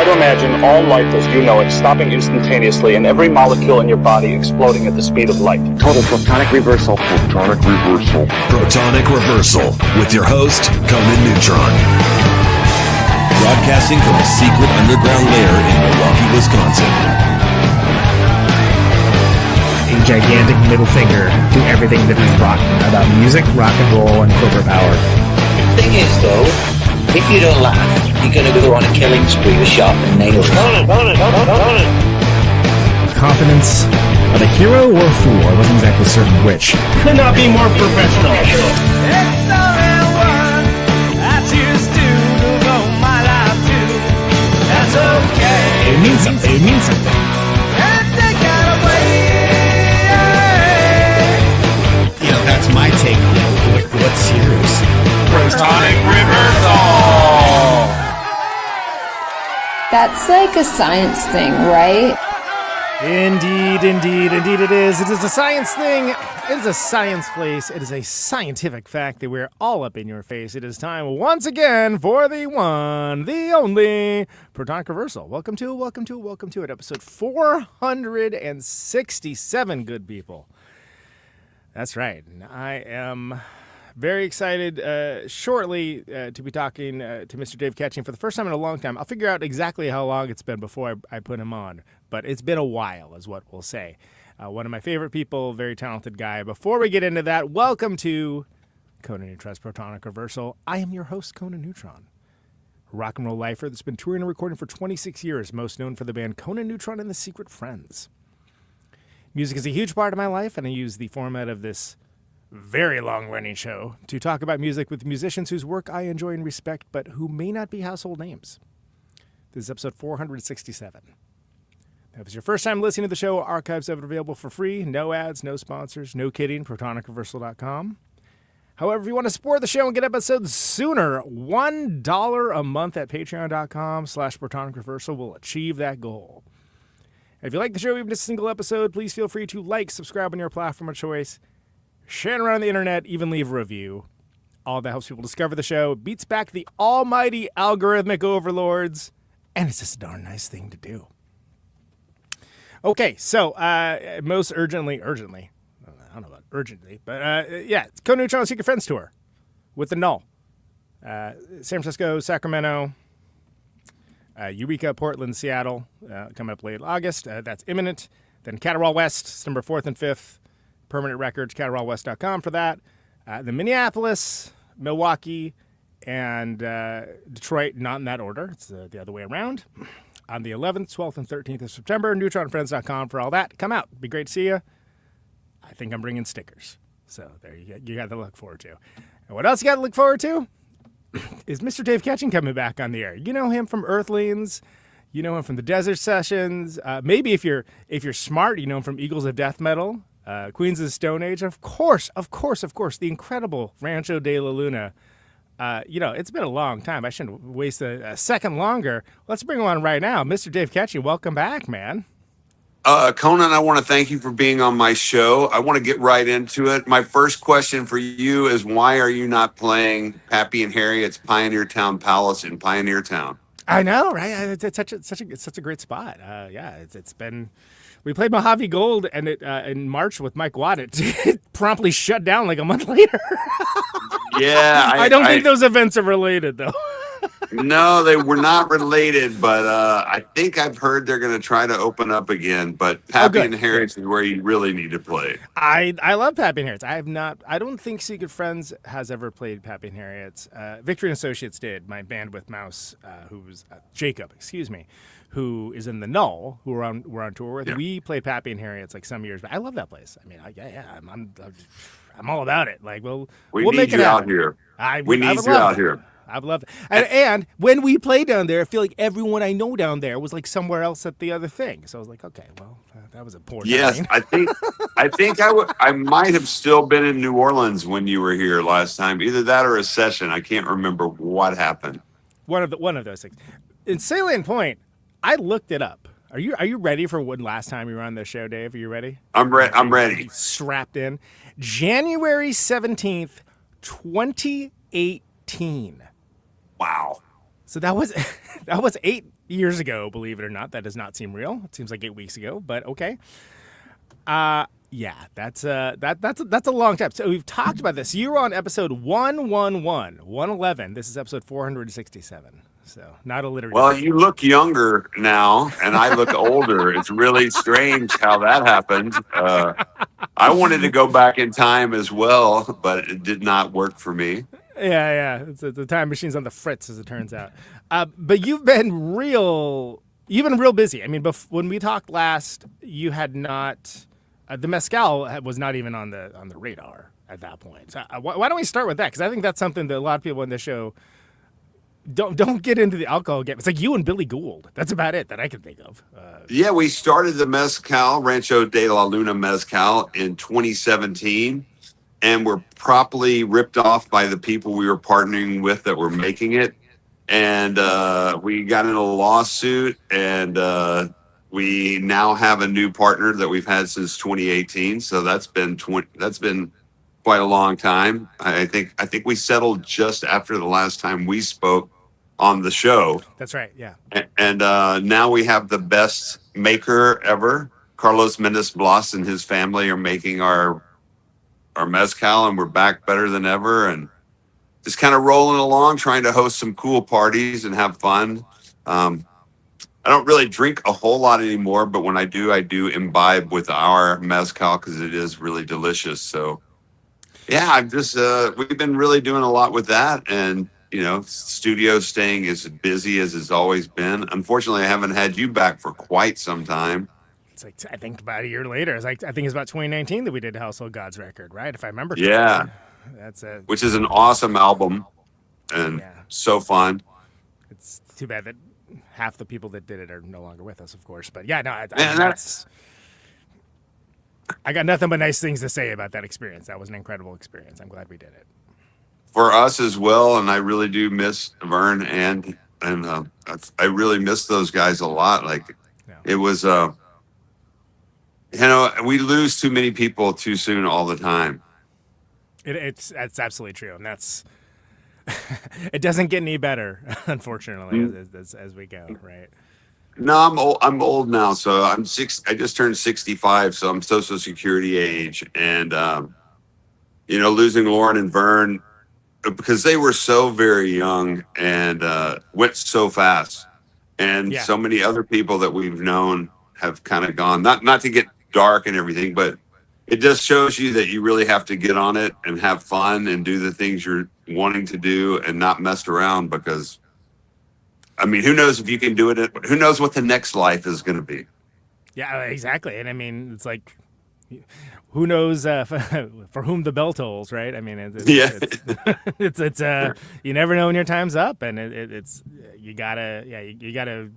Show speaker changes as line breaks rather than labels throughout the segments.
to imagine all life as you know it stopping instantaneously and every molecule in your body exploding at the speed of light.
Total Protonic Reversal.
Protonic Reversal.
Protonic Reversal with your host, Conan Neutron. Broadcasting from a secret underground lair in Milwaukee, Wisconsin.
A gigantic middle finger to everything that is rock about music, rock and roll, and corporate power.
Thing is, though, if you don't laugh, you're going to go on a killing spree with sharpened nails.
Confidence of a hero or a fool. I wasn't exactly certain which.
Could not be more professional.
It means something. It means something. You know, that's my take on it. What's yours?
Protonic Reversal!
That's like a science thing, right?
Indeed it is. It is a science thing. It is a science place. It is a scientific fact that we're all up in your face. It is time once again for the one, the only Protonic Reversal. Welcome to it. Episode 467, good people. That's right. I am very excited shortly to be talking to Mr. Dave Ketching for the first time in a long time. I'll figure out exactly how long it's been before I put him on, but it's been a while is what we'll say. One of my favorite people, very talented guy. Before we get into that, welcome to Conan Neutron's Protonic Reversal. I am your host, Conan Neutron, rock and roll lifer that's been touring and recording for 26 years, most known for the band Conan Neutron and the Secret Friends. Music is a huge part of my life, and I use the format of this very long-running show to talk about music with musicians whose work I enjoy and respect, but who may not be household names. This is episode 467. Now, if it's your first time listening to the show, archives of it available for free. No ads, no sponsors, no kidding, ProtonicReversal.com. However, if you want to support the show and get episodes sooner, $1 a month at patreon.com/ProtonicReversal will achieve that goal. If you like the show, even just a single episode, please feel free to like, subscribe on your platform of choice, share it around the internet, even leave a review. All that helps people discover the show, beats back the almighty algorithmic overlords, and it's just a darn nice thing to do. Okay, so most urgently, I don't know about urgently, but yeah, it's Conan Neutron Secret Friends Tour with the Null. San Francisco, Sacramento, Eureka, Portland, Seattle, coming up late August. That's imminent. Then Catterall West, September 4th and 5th. Permanent Records, CatterallWest.com for that. Then Minneapolis, Milwaukee, and Detroit, not in that order. It's the other way around. On the 11th, 12th, and 13th of September, NeutronFriends.com for all that. Come out. Be great to see you. I think I'm bringing stickers. So there you got to look forward to. And what else you got to look forward to is Mr. Dave Ketching coming back on the air. You know him from Earthlings. You know him from the Desert Sessions. Maybe if you're smart, you know him from Eagles of Death Metal, Queens of the Stone Age. Of course, the incredible Rancho De La Luna. It's been a long time. I shouldn't waste a second longer. Let's bring him on right now. Mr. Dave Ketching, welcome back, man.
Conan, I want to thank you for being on my show. I want to get right into it. My first question for you is, why are you not playing Pappy and Harriet's Pioneer Town Palace in Pioneer Town?
I know, right? It's such a great spot. It's been. We played Mojave Gold and it in March with Mike Watt. It promptly shut down like a month later.
Yeah,
I don't think those events are related, though.
No, they were not related, but I think I've heard they're going to try to open up again. But Pappy and Harriet's is where you really need to play.
I love Pappy and Harriet's. I don't think Secret Friends has ever played Pappy and Harriet's. Victory and Associates did. My band with Mouse, Jacob, who is in the Null, who we're on tour with. Yeah. We played Pappy and Harriet's like some years back. I love that place. I mean, I'm all about it. Like, we'll make it
out here. We need you out here.
I've loved it. And when we played down there, I feel like everyone I know down there was like somewhere else at the other thing. So I was like, okay, well, that was a poor
Yes, I think I might have still been in New Orleans when you were here last time. Either that or a session. I can't remember what happened.
One of those things. In Salient Point, I looked it up. Are you ready for when last time you were on this show, Dave? Are you ready?
I'm ready.
Strapped in. January 17th, 2018.
Wow.
So that was that was 8 years ago, believe it or not. That does not seem real. It seems like 8 weeks ago, but okay. Yeah, that's a long time. So we've talked about this. You were on episode 111. This is episode 467. So not alliterative.
Well, you look younger now, and I look older. It's really strange how that happened. I wanted to go back in time as well, but it did not work for me.
Yeah. The time machine's on the fritz, as it turns out. But you've been real busy. I mean, when we talked last, you had not. The mezcal was not even on the radar at that point. So why don't we start with that? Because I think that's something that a lot of people in this show don't get into the alcohol game. It's like you and Billy Gould. That's about it that I can think of.
Yeah, we started the mezcal, Rancho De La Luna Mezcal, in 2017, and we're properly ripped off by the people we were partnering with that were making it. And we got in a lawsuit, and we now have a new partner that we've had since 2018. So that's been quite a long time. I think we settled just after the last time we spoke on the show.
That's right. Yeah.
And now we have the best maker ever. Carlos Mendez Blas and his family are making our mezcal, and we're back better than ever. And just kind of rolling along, trying to host some cool parties and have fun. I don't really drink a whole lot anymore, but when I do imbibe with our mezcal because it is really delicious. So, yeah, I'm just we've been really doing a lot with that, and studio staying as busy as it's always been. Unfortunately, I haven't had you back for quite some time.
It's like I think about a year later. It's like I think it's about 2019 that we did Household Gods record, right? If I remember.
Yeah,
correctly. That's it.
Which is an awesome album, and so fun.
It's too bad that half the people that did it are no longer with us, of course. But yeah, no, I got nothing but nice things to say about that experience. That was an incredible experience. I'm glad we did it.
For us as well, and I really do miss Vern and I really miss those guys a lot. Like it was, we lose too many people too soon all the time.
That's absolutely true, and that's it doesn't get any better, unfortunately, as we go, right?
No, I'm old now, so I'm six. I just turned 65, so I'm Social Security age, and losing Lauren and Vern because they were so very young and went so fast, and so many other people that we've known have kind of gone. Not to get dark and everything, but it just shows you that you really have to get on it and have fun and do the things you're wanting to do and not mess around because, I mean, who knows if you can do it? Who knows what the next life is going to be? Yeah,
exactly. And I mean, it's like, who knows for whom the bell tolls, right? I mean, it's you never know when your time's up, and it's you gotta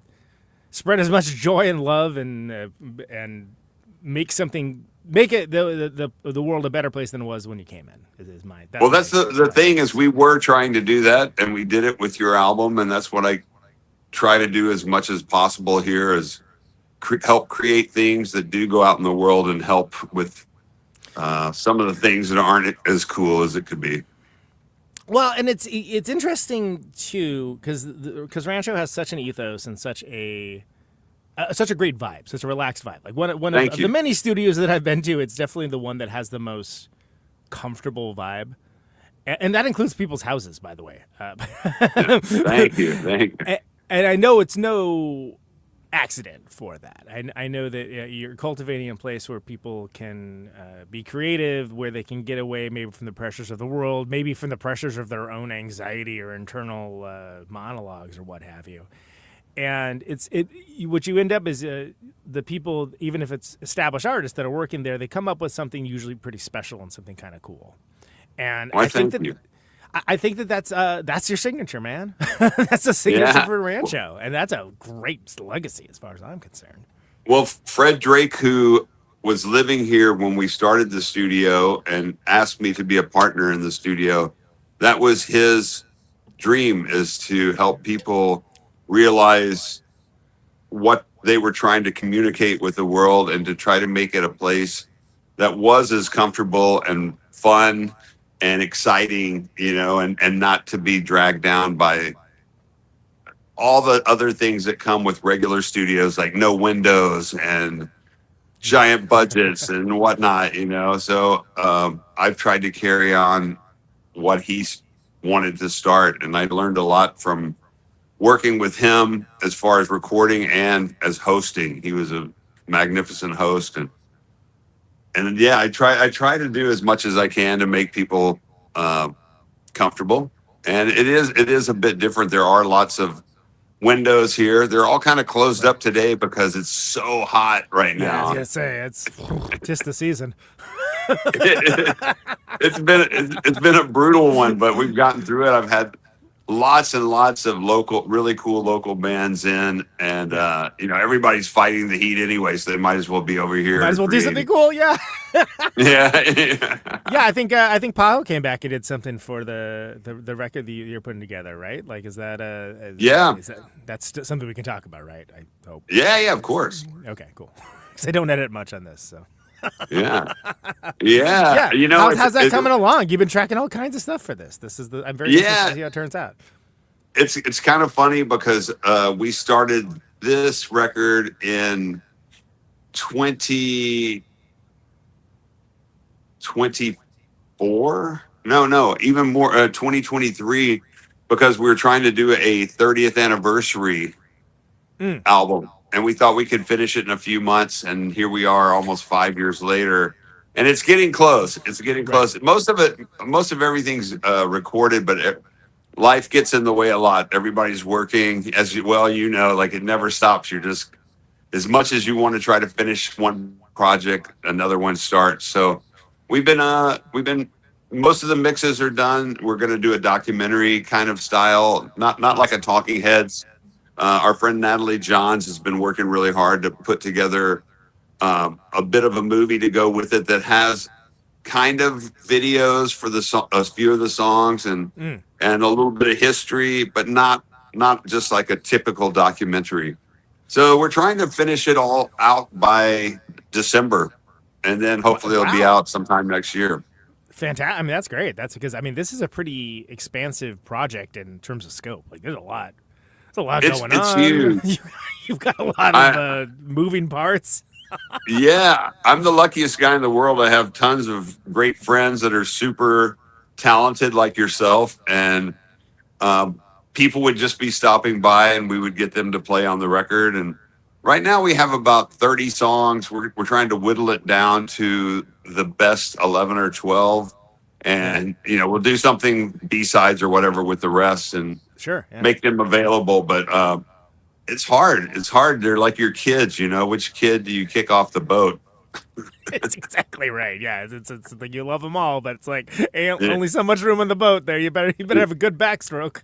spread as much joy and love and make it the world a better place than it was when you came in. That's
the thing is we were trying to do that, and we did it with your album, and that's what I try to do as much as possible here is help create things that do go out in the world and help with some of the things that aren't as cool as it could be.
Well, and it's interesting too because Rancho has such an ethos and such a great vibe, such a relaxed vibe. Like one of the many studios that I've been to, it's definitely the one that has the most comfortable vibe, and that includes people's houses, by the way.
Thank you.
And I know it's no accident for that. I know that you're cultivating a place where people can be creative, where they can get away maybe from the pressures of the world, maybe from the pressures of their own anxiety or internal monologues or what have you. And what you end up is the people, even if it's established artists that are working there, they come up with something usually pretty special and something kind of cool. And I think that's your signature, man. That's the signature for Rancho, and that's a great legacy as far as I'm concerned.
Well, Fred Drake, who was living here when we started the studio and asked me to be a partner in the studio, that was his dream, is to help people realize what they were trying to communicate with the world and to try to make it a place that was as comfortable and fun and exciting, and not to be dragged down by all the other things that come with regular studios, like no windows and giant budgets and whatnot, So I've tried to carry on what he's wanted to start, and I learned a lot from working with him as far as recording and as hosting. He was a magnificent host, and yeah, I try to do as much as I can to make people comfortable. And it is a bit different. There are lots of windows here. They're all kind of closed up today because it's so hot right
Yeah, I
now.
was gonna say it's just the season.
It's been a brutal one, but we've gotten through it. I've had lots and lots of really cool local bands in, and everybody's fighting the heat anyway, so they might as well be over here.
Might as well do something cool, yeah.
Yeah.
Yeah, I think Pyle came back and did something for the record that you're putting together, right? Like, is that
Yeah.
That's something we can talk about, right? I hope.
Yeah, of course.
Okay, cool. Because I don't edit much on this, so.
Yeah.
Yeah. How's that
it's-
coming along? You've been tracking all kinds of stuff for this. I'm very interested to see how it turns out.
It's kind of funny because we started this record in 2024. No, even more 2023, because we were trying to do a 30th anniversary album, and we thought we could finish it in a few months, and here we are almost 5 years later, and it's getting close. Most of everything's recorded, but life gets in the way a lot. Everybody's working, as well, like it never stops. You're just, as much as you want to try to finish one project, another one starts. So we've been most of the mixes are done. We're going to do a documentary kind of style, not like a Talking Heads. Our friend Natalie Johns has been working really hard to put together a bit of a movie to go with it that has kind of videos for a few of the songs and a little bit of history, but not just like a typical documentary. So we're trying to finish it all out by December, and then hopefully it'll be out sometime next year.
Fantastic. I mean, that's great. That's because, this is a pretty expansive project in terms of scope. Like, there's a lot. There's a lot going on.
It's huge.
You've got a lot of moving parts.
Yeah, I'm the luckiest guy in the world. I have tons of great friends that are super talented like yourself, and people would just be stopping by and we would get them to play on the record. And right now we have about 30 songs. We're trying to whittle it down to the best 11 or 12, and we'll do something B-sides or whatever with the rest and
sure,
make them available. But it's hard. They're like your kids, which kid do you kick off the boat?
It's exactly right. Yeah, it's like you love them all, but it's like only so much room on the boat there. You better have a good backstroke.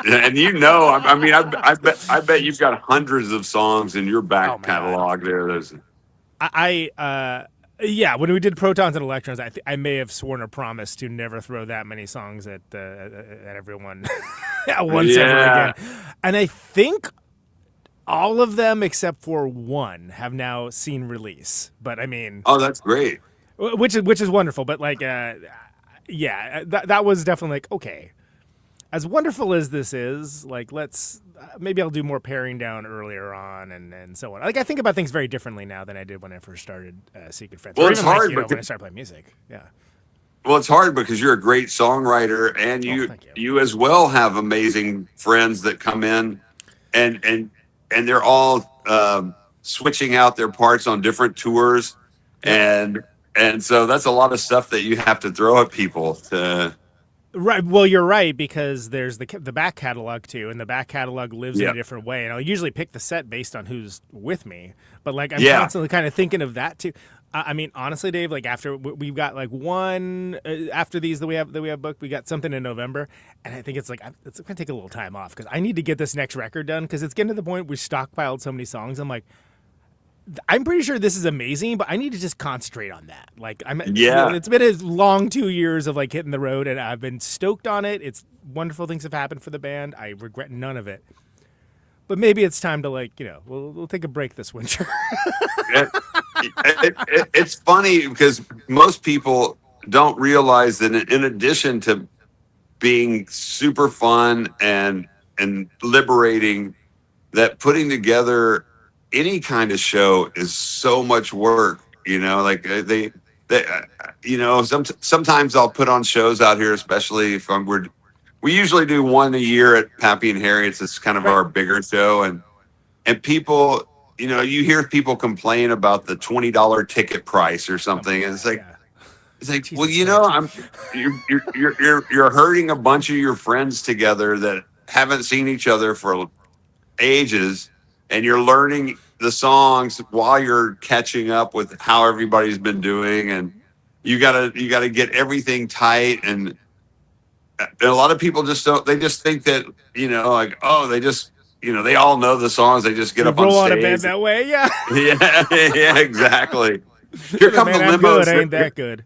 And I bet you've got hundreds of songs in your back catalog there.
When we did Protons and Electrons, I may have sworn a promise to never throw that many songs at everyone once ever again. And I think all of them except for one have now seen release. But
oh, that's great.
Which is wonderful. But that was definitely like, okay, as wonderful as this is, like, let's maybe I'll do more paring down earlier on and so on. Like, I think about things very differently now than I did when I first started Secret Friends.
Well,
or
it's
even
hard
when
because
I started playing music. Yeah.
Well, it's hard because you're a great songwriter, and you as well have amazing friends that come in, and they're all switching out their parts on different tours, and so that's a lot of stuff that you have to throw at people to.
Right. Well, you're right, because there's the back catalog too, and the back catalog lives in a different way. And I'll usually pick the set based on who's with me, but like I'm constantly kind of thinking of that too. Honestly, Dave, like after we've got like one after these that we have booked, we got something in November, and I think it's gonna take a little time off because I need to get this next record done because it's getting to the point we stockpiled so many songs. I'm like, I'm pretty sure this is amazing, but I need to just concentrate on that. Like, it's been a long 2 years of like hitting the road, and I've been stoked on it. It's wonderful things have happened for the band. I regret none of it. But maybe it's time to we'll take a break this winter.
It's funny because most people don't realize that in addition to being super fun and and liberating that putting together any kind of show is so much work, like they sometimes I'll put on shows out here, especially if we usually do one a year at Pappy and Harriet's. It's kind of our bigger show. And people, you hear people complain about the $20 ticket price or something. And it's like,
Jesus
well, you're hurting a bunch of your friends together that haven't seen each other for ages, and you're learning the songs while you're catching up with how everybody's been doing, and you gotta get everything tight. And a lot of people just don't. They just think that they just they all know the songs. They just get up on stage.
Roll out of bed that way, yeah.
yeah, exactly. Here come the limos.
Good, ain't that good?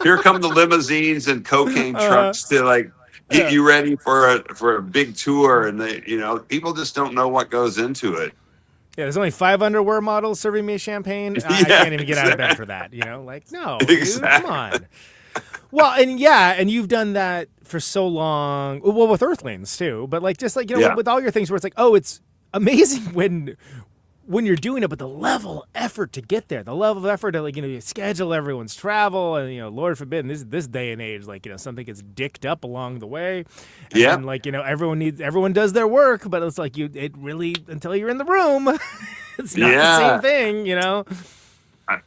Here come the limousines and cocaine trucks to get you ready for a big tour, and people just don't know what goes into it.
Yeah, there's only 5 underwear models serving me champagne. I can't even get out of bed for that. No, dude, come on. Well, and you've done that for so long. Well, with Earthlings too, but with all your things, where it's like, oh, it's amazing when you're doing it, but the level of effort to get there, the level of effort to schedule everyone's travel, and Lord forbid, in this day and age, something gets dicked up along the way. And everyone does their work, but it's it really, until you're in the room, it's not the same thing,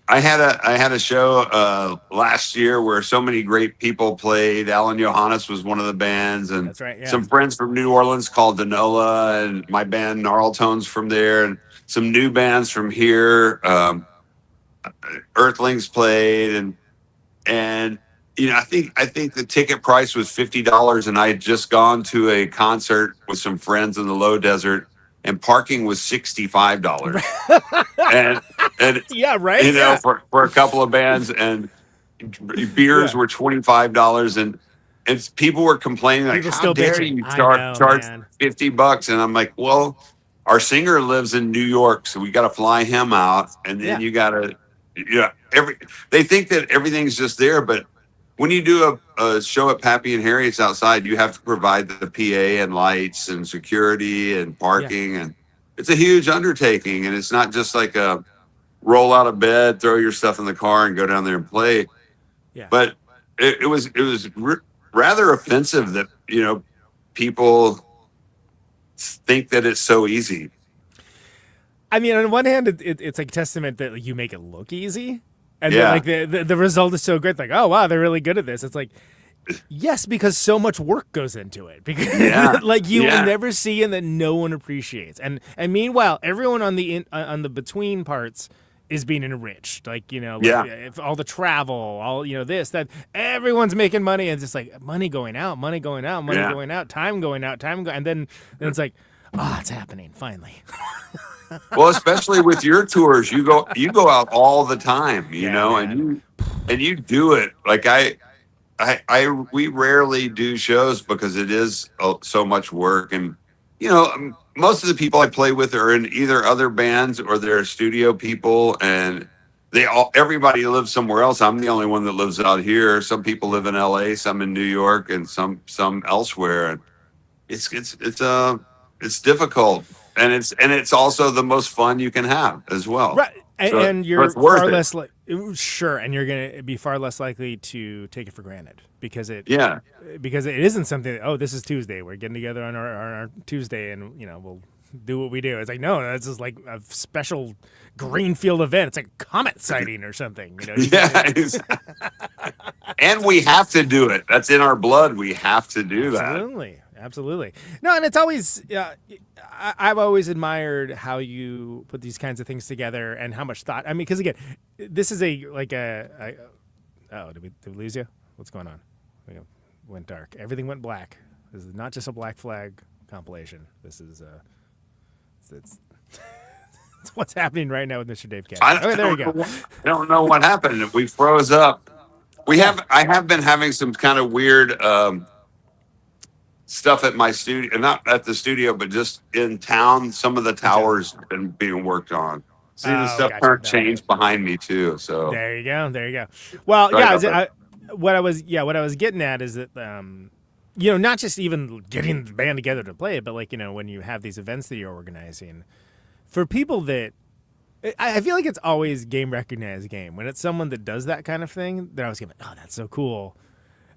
I had a show last year where so many great people played. Alan Johannes was one of the bands, and
that's right, yeah.
Some friends from New Orleans called Danola, and my band Gnarltones from there, and some new bands from here. Earthlings played, and I think the ticket price was $50, and I had just gone to a concert with some friends in the low desert, and parking was $65. and
yeah, right.
For a couple of bands, and beers were $25, and people were complaining how dare you charge $50? And I'm like, well, our singer lives in New York, so we got to fly him out, and then you got to, they think that everything's just there, but when you do a show at Pappy and Harriet's outside, you have to provide the PA and lights and security and parking, and it's a huge undertaking. And it's not just like a roll out of bed, throw your stuff in the car, and go down there and play.
Yeah.
But it was rather offensive that people think that it's so easy.
I mean, on one hand, it's like testament that you make it look easy. And then, the result is so great. Like, oh, wow, they're really good at this. It's like, yes, because so much work goes into it. Because will never see, and that no one appreciates. And meanwhile, everyone on the between parts is being enriched. If all the travel, all this, that, everyone's making money, and it's just like money going out, going out, time going out, and then it's like, oh, it's happening finally.
Well, especially with your tours, you go out all the time, and you do it. Like we rarely do shows because it is so much work, and most of the people I play with are in either other bands or they're studio people, and everybody lives somewhere else. I'm the only one that lives out here. Some people live in LA, some in New York, and some elsewhere. And it's difficult. And it's also the most fun you can have as well.
Right. And you're far less and you're going to be far less likely to take it for granted because it isn't something that, oh, this is Tuesday, we're getting together on our Tuesday, and we'll do what we do. It's like, no, that's just like a special greenfield event. It's like a comet sighting or something.
And we have to do it. That's in our blood. We have to do that.
Absolutely. No, and it's always, I've always admired how you put these kinds of things together and how much thought. I mean, because again, this is did we lose you? What's going on? We went dark. Everything went black. This is not just a Black Flag compilation. This is, it's what's happening right now with Mr. Dave Cash. There you go.
I don't know what happened. We froze up. I have been having some kind of weird, stuff at my studio, not at the studio, but just in town. Some of the towers have been being worked on. See, the stuff changed behind me too. So
there you go. Well, what I was getting at is that not just even getting the band together to play it, but like, when you have these events that you're organizing, for people that, I feel like it's always game recognized game. When it's someone that does that kind of thing, they're always going, oh, that's so cool.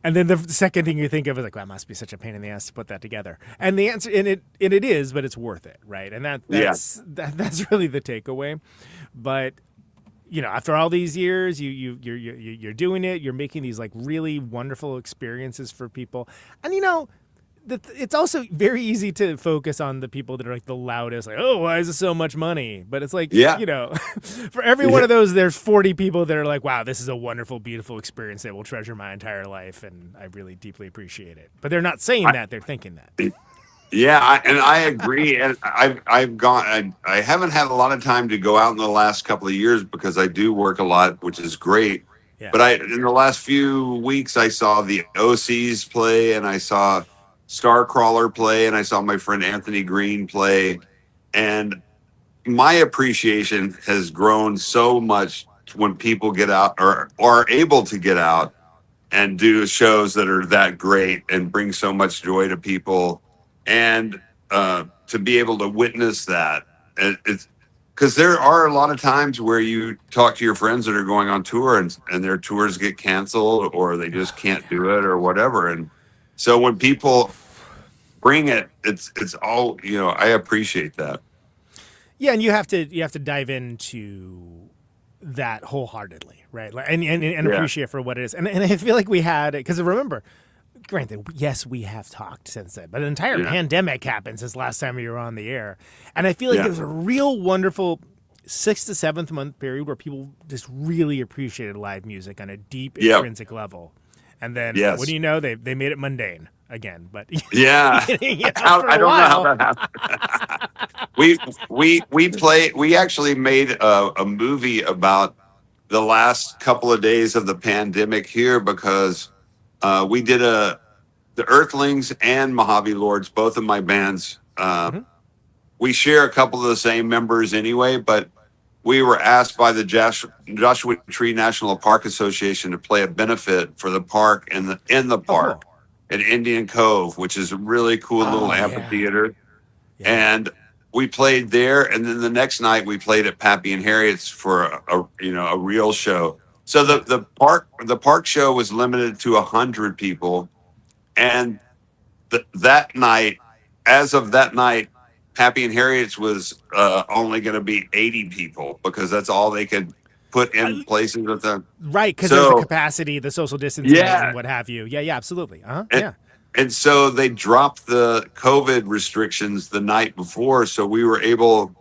And then the second thing you think of is like, well, it must be such a pain in the ass to put that together. And the answer, and it is, but it's worth it, right? And that's really the takeaway. But after all these years, you're doing it. You're making these like really wonderful experiences for people, and it's also very easy to focus on the people that are like the loudest, like, oh, why is it so much money? But it's like, for every one of those, there's 40 people that are like, wow, this is a wonderful, beautiful experience that will treasure my entire life, and I really deeply appreciate it. But they're not saying that; they're thinking that.
Yeah, I agree. And I've gone. I haven't had a lot of time to go out in the last couple of years because I do work a lot, which is great.
Yeah.
But in the last few weeks, I saw the OCs play, and I saw Starcrawler play, and I saw my friend Anthony Green play, and my appreciation has grown so much when people get out or are able to get out and do shows that are that great and bring so much joy to people, and to be able to witness that. It's because there are a lot of times where you talk to your friends that are going on tour and their tours get canceled or they just can't do it or whatever, and so when people bring it, it's all, I appreciate that.
Yeah, and you have to dive into that wholeheartedly, right? And appreciate for what it is. And I feel like we had it because remember, granted, yes, we have talked since then, but an entire pandemic happened since last time we were on the air, and I feel like it was a real wonderful 6th to 7th month period where people just really appreciated live music on a deep intrinsic level. And then, what do you know? They made it mundane again. But
I don't know how that happened. We actually made a movie about the last couple of days of the pandemic here because we did the Earthlings and Mojave Lords, both of my bands. We share a couple of the same members anyway, but we were asked by the Joshua Tree National Park Association to play a benefit for the park in the park at Indian Cove, which is a really cool little amphitheater. Yeah. And we played there, and then the next night we played at Pappy and Harriet's for a real show. So the park show was limited to 100 people, and that night, as of that night, Pappy and Harriet's was only going to be 80 people because that's all they could put in places with them.
Right, because there's the capacity, the social distancing, and what have you. Yeah, absolutely.
And so they dropped the COVID restrictions the night before, so we were able.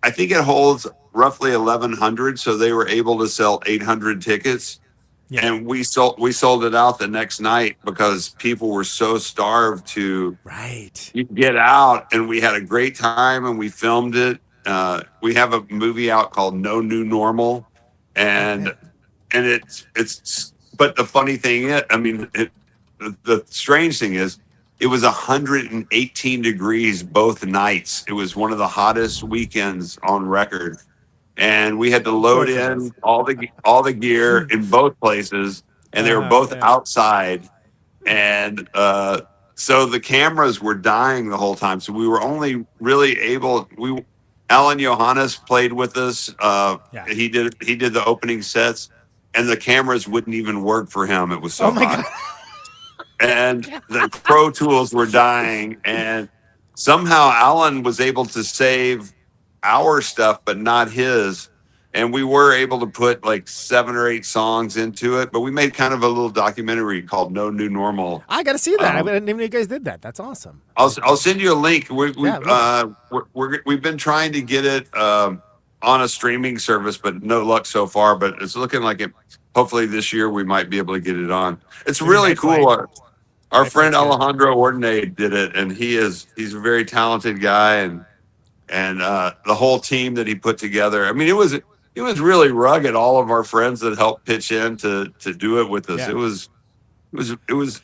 I think it holds roughly 1,100, so they were able to sell 800 tickets. Yeah. And we sold it out the next night because people were so starved to get out, and we had a great time and we filmed it. We have a movie out called No New Normal, and it's but the funny thing is, the strange thing is, it was 118 degrees both nights. It was one of the hottest weekends on record. And we had to load in all the gear in both places, and they were both outside. And so the cameras were dying the whole time. So we were only really able. Alan Johannes played with us. He did the opening sets, and the cameras wouldn't even work for him. It was so hot. And the Pro Tools were dying, and somehow Alan was able to save our stuff, but not his. And we were able to put like 7 or 8 songs into it, but we made kind of a little documentary called No New Normal.
I got to see that. I didn't even know you guys did that. That's awesome.
I'll send you a link. We've been trying to get it on a streaming service, but no luck so far. But it's looking like it. Hopefully this year we might be able to get it on. It's really cool. Our friend Alejandro Ordine did it, and he's a very talented guy, and the whole team that he put together. I mean, it was really rugged. All of our friends that helped pitch in to do it with us. Yeah. It was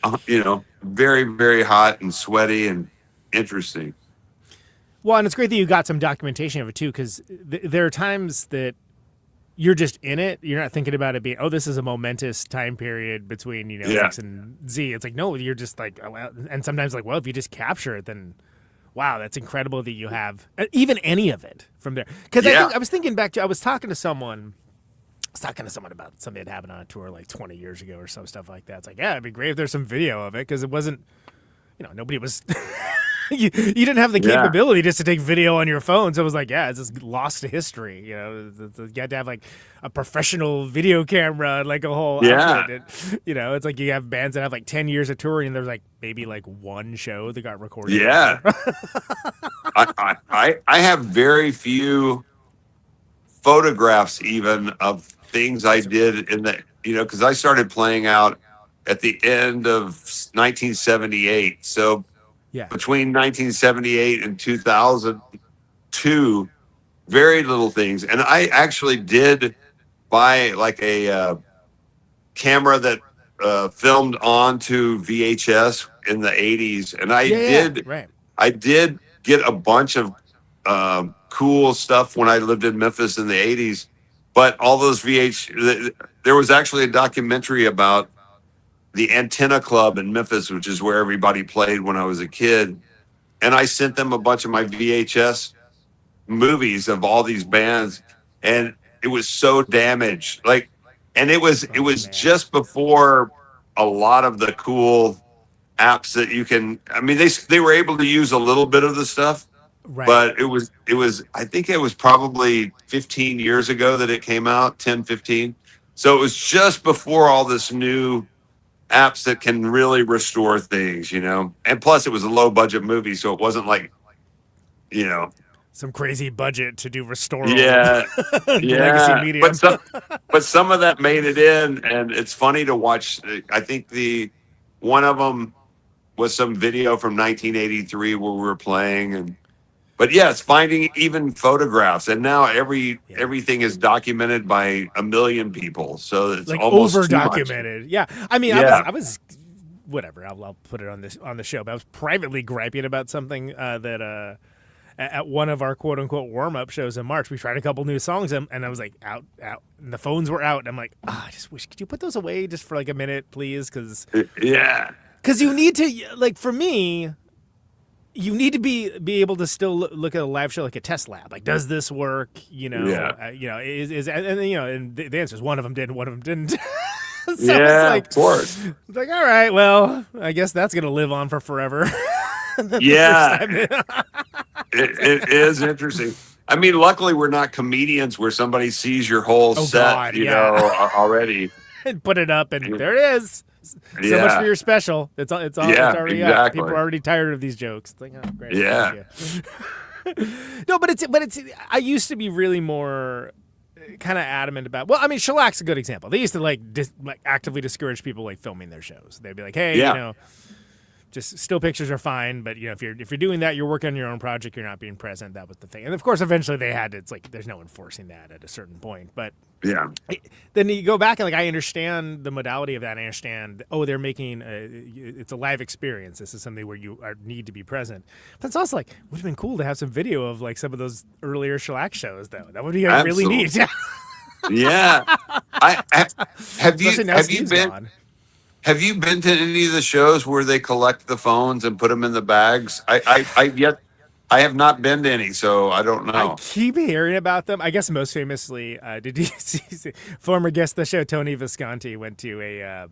very, very hot and sweaty and interesting.
Well, and it's great that you got some documentation of it too, because there are times that you're just in it. You're not thinking about it being, oh, this is a momentous time period between, X and Z. It's like, no, you're just like, oh, well, and sometimes like, well, if you just capture it, then wow, that's incredible that you have even any of it from there. Because I was thinking back to, I was talking to someone about something that happened on a tour like 20 years ago or some stuff like that. It's like, yeah, it'd be great if there's some video of it, because it wasn't, nobody was, you didn't have the capability just to take video on your phone. So it was like, yeah, it's just lost to history. You had to have like a professional video camera and like a whole outfit. And, it's like you have bands that have like 10 years of touring and there's like maybe like one show that got recorded.
Yeah. I have very few photographs even of things I did in the, because I started playing out at the end of 1978. So between 1978 and 2002, very little things. And I actually did buy like a camera that filmed onto VHS in the 80s. And I did get a bunch of cool stuff when I lived in Memphis in the 80s. But all those there was actually a documentary about the Antenna Club in Memphis, which is where everybody played when I was a kid. And I sent them a bunch of my VHS movies of all these bands. And it was so damaged. And it was just before a lot of the cool apps that you can, they were able to use a little bit of the stuff. Right. But it was, I think it was probably 15 years ago that it came out, 10, 15. So it was just before all this new apps that can really restore things, and plus it was a low budget movie. So it wasn't like,
some crazy budget to do restore.
Legacy media. But some of that made it in, and it's funny to watch. I think one of them was some video from 1983 where we were playing, but it's finding even photographs, and now everything is documented by a million people, so it's like almost over documented.
Yeah, I was whatever. I'll put it on the show, but I was privately griping about something that at one of our quote unquote warm up shows in March, we tried a couple new songs, and I was like out, and the phones were out. And I'm like, I just wish, could you put those away just for like a minute, please? Because you need to, like, for me. You need to be able to still look at a live show like a test lab. Like, does this work? And the answer is one of them did, one of them didn't. So it's like,
of course.
It's like, all right, well, I guess that's gonna live on for forever.
It is interesting. Luckily we're not comedians where somebody sees your whole set, already.
And put it up, and there it is. So much for your special. It's already up. People are already tired of these jokes. It's like, oh, great.
Yeah.
No, but it's. I used to be really more kind of adamant about. Well, Shellac's a good example. They used to like actively discourage people like filming their shows. They'd be like, hey, just still pictures are fine, but if you're doing that, you're working on your own project, you're not being present. That was the thing. And of course, eventually they had. It's like there's no enforcing that at a certain point, but.
Yeah.
Then you go back and like I understand the modality of that. I understand. Oh, they're making it's a live experience. This is something where you need to be present. But it's also like would have been cool to have some video of like some of those earlier shellac shows though. That would be really neat.
Yeah. Have you been to any of the shows where they collect the phones and put them in the bags? I have not been to any, so I don't know.
I keep hearing about them. I guess most famously, did you see former guest of the show, Tony Visconti, went to a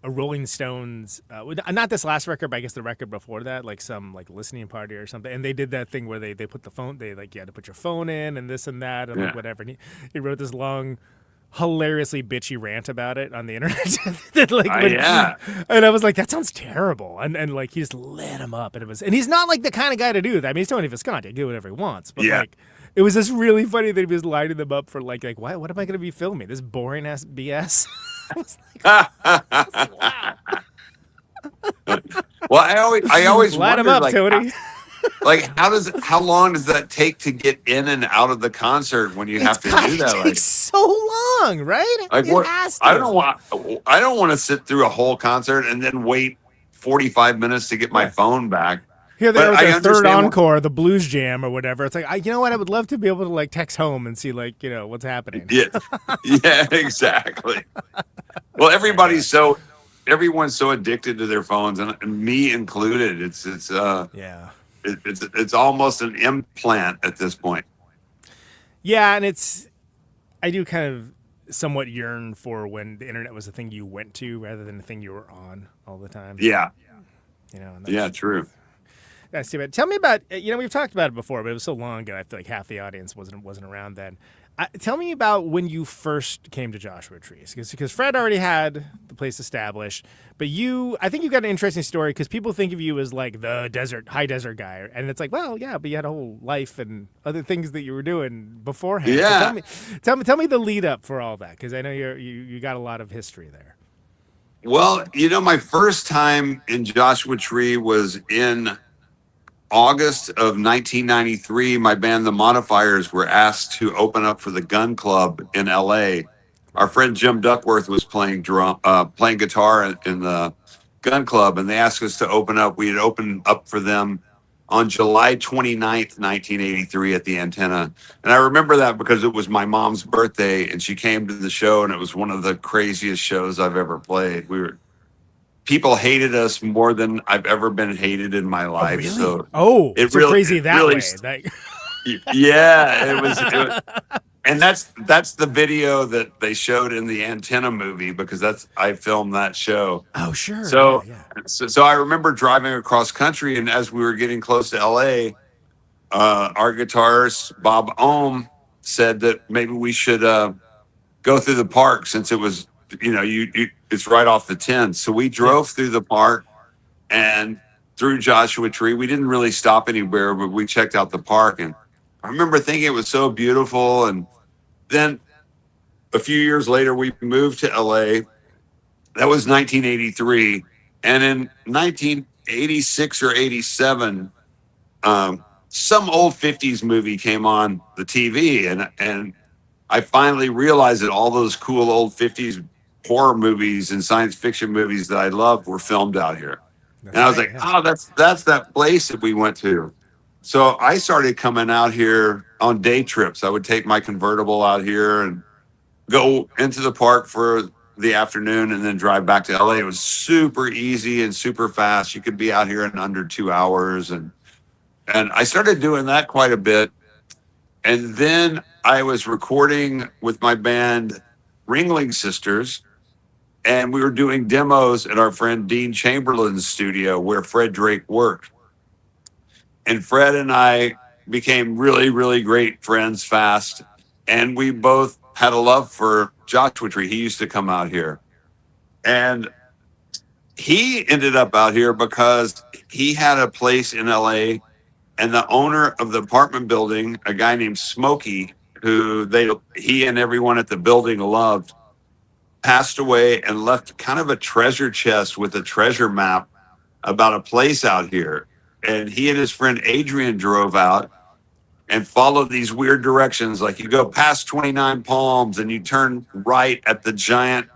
Rolling Stones, not this last record, but I guess the record before that, like some like listening party or something. And they did that thing where they put the phone, you had to put your phone in and this and that and like whatever. And he wrote this long, hilariously bitchy rant about it on the internet. And I was like, that sounds terrible. And like he just lit him up, and he's not like the kind of guy to do that. He's Tony Visconti, do whatever he wants. But like it was just really funny that he was lighting them up for like what am I gonna be filming? This boring ass BS. I was like, wow.
Well, I always
light him up, like, Tony.
How long does that take to get in and out of the concert when you have to do that?
It takes so long, right?
Like, I don't want to sit through a whole concert and then wait 45 minutes to get my phone back.
Here they are with
I
their third
understand
encore, the blues jam or whatever. It's like, you know what? I would love to be able to like text home and see like, what's happening.
Yeah, yeah, exactly. Well, everyone's so addicted to their phones, and me included.
Yeah.
It's almost an implant at this point.
Yeah, and I do kind of somewhat yearn for when the internet was a thing you went to rather than the thing you were on all the time.
Yeah,
And
yeah, true.
That's too bad. Tell me about, we've talked about it before, but it was so long ago. I feel like half the audience wasn't around then. Tell me about when you first came to Joshua Trees, because Fred already had the place established, but I think you've got an interesting story because people think of you as like the high desert guy, and it's like, well, yeah, but you had a whole life and other things that you were doing beforehand.
Yeah.
So tell me the lead up for all that, because I know you got a lot of history there.
Well, my first time in Joshua Tree was in August of 1993. My band, The Modifiers, were asked to open up for the Gun Club in LA. Our friend Jim Duckworth was playing guitar in the Gun Club, and they asked us to open up. We had opened up for them on July 29th, 1983 at the Antenna. And I remember that because it was my mom's birthday, and she came to the show, and it was one of the craziest shows I've ever played. People hated us more than I've ever been hated in my life.
Oh, really?
So
it's so crazy that
really,
way.
Yeah, it was, and that's the video that they showed in the Antenna movie, because I filmed that show.
Oh, sure.
So,
yeah.
so I remember driving across country, and as we were getting close to LA, our guitarist Bob Ohm said that maybe we should go through the park, since it was, it's right off the 10. So we drove through the park and through Joshua Tree. We didn't really stop anywhere, but we checked out the park, and I remember thinking it was so beautiful. And then a few years later, we moved to LA. That was 1983. And in 1986 or 87, some old 50s movie came on the TV, and I finally realized that all those cool old 50s horror movies and science fiction movies that I loved were filmed out here. And I was like, oh, that's that place that we went to. So I started coming out here on day trips. I would take my convertible out here and go into the park for the afternoon and then drive back to LA. It was super easy and super fast. You could be out here in under 2 hours. And I started doing that quite a bit. And then I was recording with my band Ringling Sisters, and we were doing demos at our friend Dean Chamberlain's studio where Fred Drake worked. And Fred and I became really, really great friends fast. And we both had a love for Joshua Tree. He used to come out here. And he ended up out here because he had a place in LA, and the owner of the apartment building, a guy named Smokey, who he and everyone at the building loved, passed away and left kind of a treasure chest with a treasure map about a place out here. And he and his friend Adrian drove out and followed these weird directions. Like, you go past 29 Palms and you turn right at the giant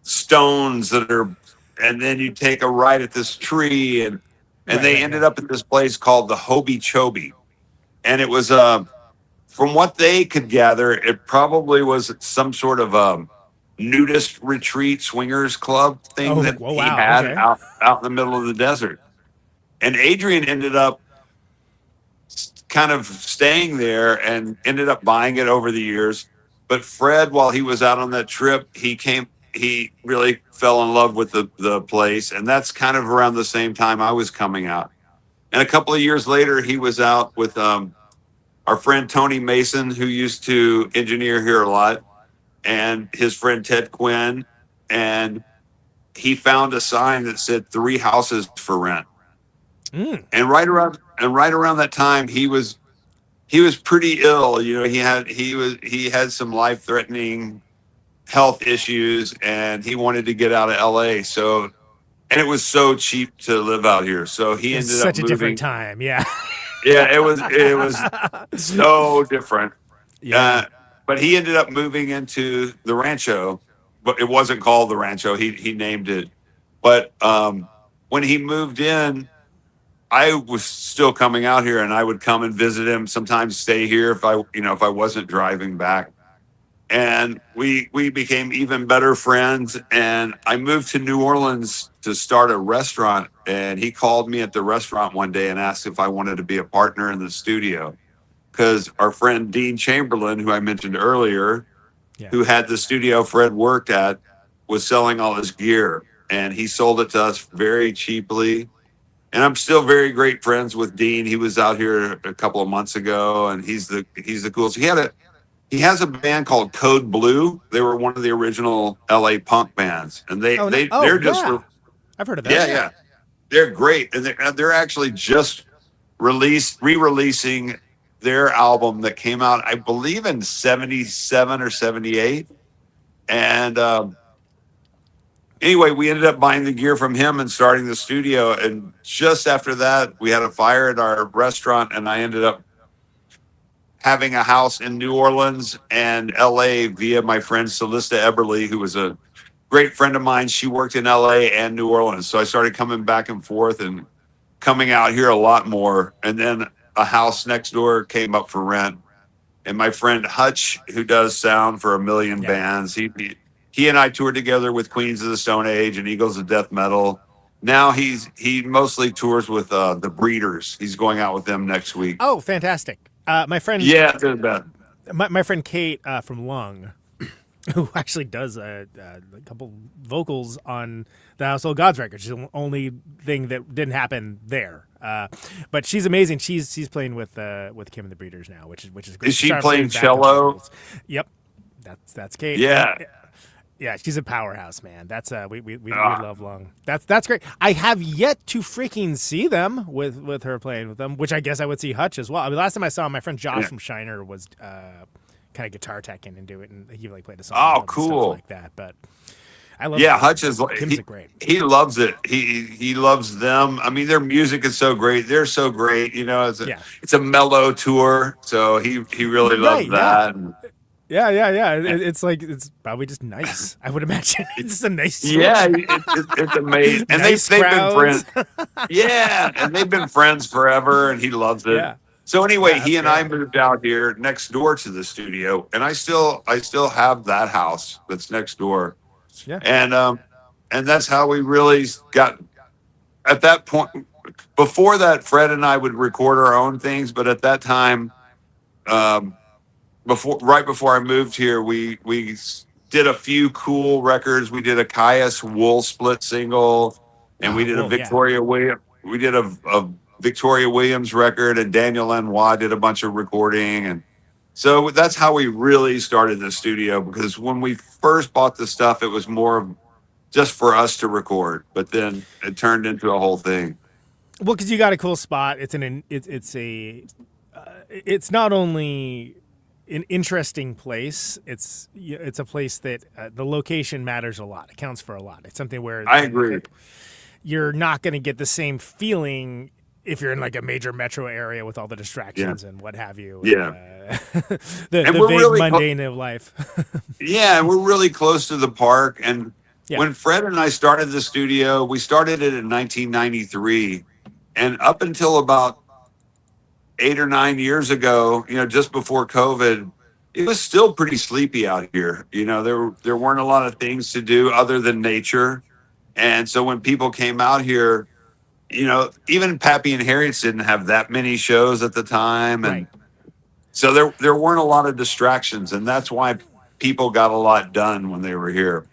stones and then you take a right at this tree. And they ended up at this place called the Hobie Chobi. And it was, from what they could gather, it probably was some sort of nudist retreat swingers club thing he had out in the middle of the desert. And Adrian ended up kind of staying there and ended up buying it over the years. But Fred, while he was out on that trip, he really fell in love with the place. And that's kind of around the same time I was coming out. And a couple of years later, he was out with our friend Tony Mason, who used to engineer here a lot, and his friend Ted Quinn. And he found a sign that said 3 houses for rent. And right around that time, he was pretty ill. He had some life-threatening health issues, and he wanted to get out of LA. So, and it was so cheap to live out here. So he ended up
such a
moving.
different time. Yeah.
Yeah, it was so different.
Yeah.
But he ended up moving into the Rancho, but it wasn't called the Rancho. He named it. But when he moved in, I was still coming out here, and I would come and visit him. Sometimes stay here if I wasn't driving back. And we became even better friends. And I moved to New Orleans to start a restaurant. And he called me at the restaurant one day and asked if I wanted to be a partner in the studio, because our friend Dean Chamberlain, who I mentioned earlier, who had the studio Fred worked at, was selling all his gear, and he sold it to us very cheaply. And I'm still very great friends with Dean. He was out here a couple of months ago, and he's the coolest. He has a band called Code Blue. They were one of the original LA punk bands, and they're just
I've heard of that.
yeah. They're great, and they're actually just re-releasing their album that came out, I believe, in 77 or 78. And anyway, we ended up buying the gear from him and starting the studio. And just after that, we had a fire at our restaurant, and I ended up having a house in New Orleans and LA via my friend Celista Eberly, who was a great friend of mine. She worked in LA and New Orleans. So I started coming back and forth and coming out here a lot more. And then a house next door came up for rent. And my friend Hutch, who does sound for a million bands, he and I toured together with Queens of the Stone Age and Eagles of Death Metal. Now he mostly tours with the Breeders. He's going out with them next week.
Oh, fantastic. My friend,
they're bad.
My friend Kate from Lung, who actually does a couple vocals on the Household Gods record. She's the only thing that didn't happen there. But she's amazing. She's playing with Kim and the Breeders now, which is great.
Is she playing cello?
Yep, that's Kate.
Yeah.
Yeah, she's a powerhouse, man. That's we love Lung. That's great. I have yet to freaking see them with her playing with them, which I guess I would see Hutch as well. I mean, last time I saw him, my friend Josh from Shiner was kind of guitar teching and do it, and he played a song.
Oh,
and
cool,
stuff like that. But I love.
Yeah, Hutch is
great.
He loves it. He loves them. I mean, their music is so great. They're so great. You know, it's a mellow tour, so he really loves that.
Yeah. It's like, it's probably just nice. I would imagine it's just a nice tour.
Yeah, it's amazing. And
Nice
they've been
crowds.
friends. Yeah, and they've been friends forever, and he loves it.
Yeah.
So anyway, he and
great.
I moved out here next door to the studio, and I still have that house that's next door.
Yeah.
And that's how we really got at that point. Before that, Fred and I would record our own things, but at that time, right before I moved here, we did a few cool records. We did a Caius Wool split single, and we did a Victoria Williams. We did a Victoria Williams record, and Daniel Lanois did a bunch of recording, and so that's how we really started the studio. Because when we first bought the stuff, it was more of just for us to record, but then it turned into a whole thing.
Well, because you got a cool spot. It's not only an interesting place. It's a place that the location matters a lot. It counts for a lot. It's something where
I agree.
You're not going to get the same feeling if you're in like a major metro area with all the distractions and what have you.
Yeah.
The vague
really
mundane of life.
Yeah, and we're really close to the park. And when Fred and I started the studio, we started it in 1993. And up until about 8 or 9 years ago, just before COVID, it was still pretty sleepy out here. There weren't a lot of things to do other than nature. And so when people came out here, even Pappy and Harriet's didn't have that many shows at the time. And so there weren't a lot of distractions. And that's why people got a lot done when they were here.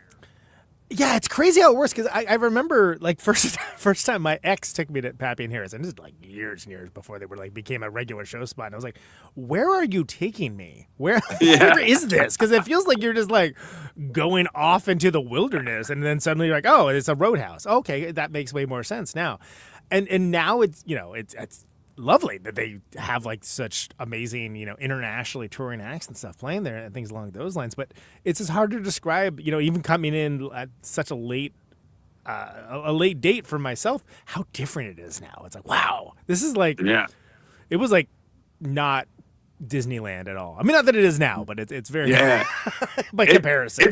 Yeah, it's crazy how it works, because I remember like first time my ex took me to Pappy and Harris, and this is like years and years before they were like became a regular show spot. And I was like, "Where are you taking me? Where is this?" Because it feels like you're just like going off into the wilderness, and then suddenly you're like, "Oh, it's a roadhouse." Okay, that makes way more sense now. And now it's it's lovely that they have like such amazing, internationally touring acts and stuff playing there and things along those lines. But it's just hard to describe, even coming in at such a late date for myself, how different it is now. It's like, wow, this is like, it was like not Disneyland at all. I mean, not that it is now, but it's very by comparison.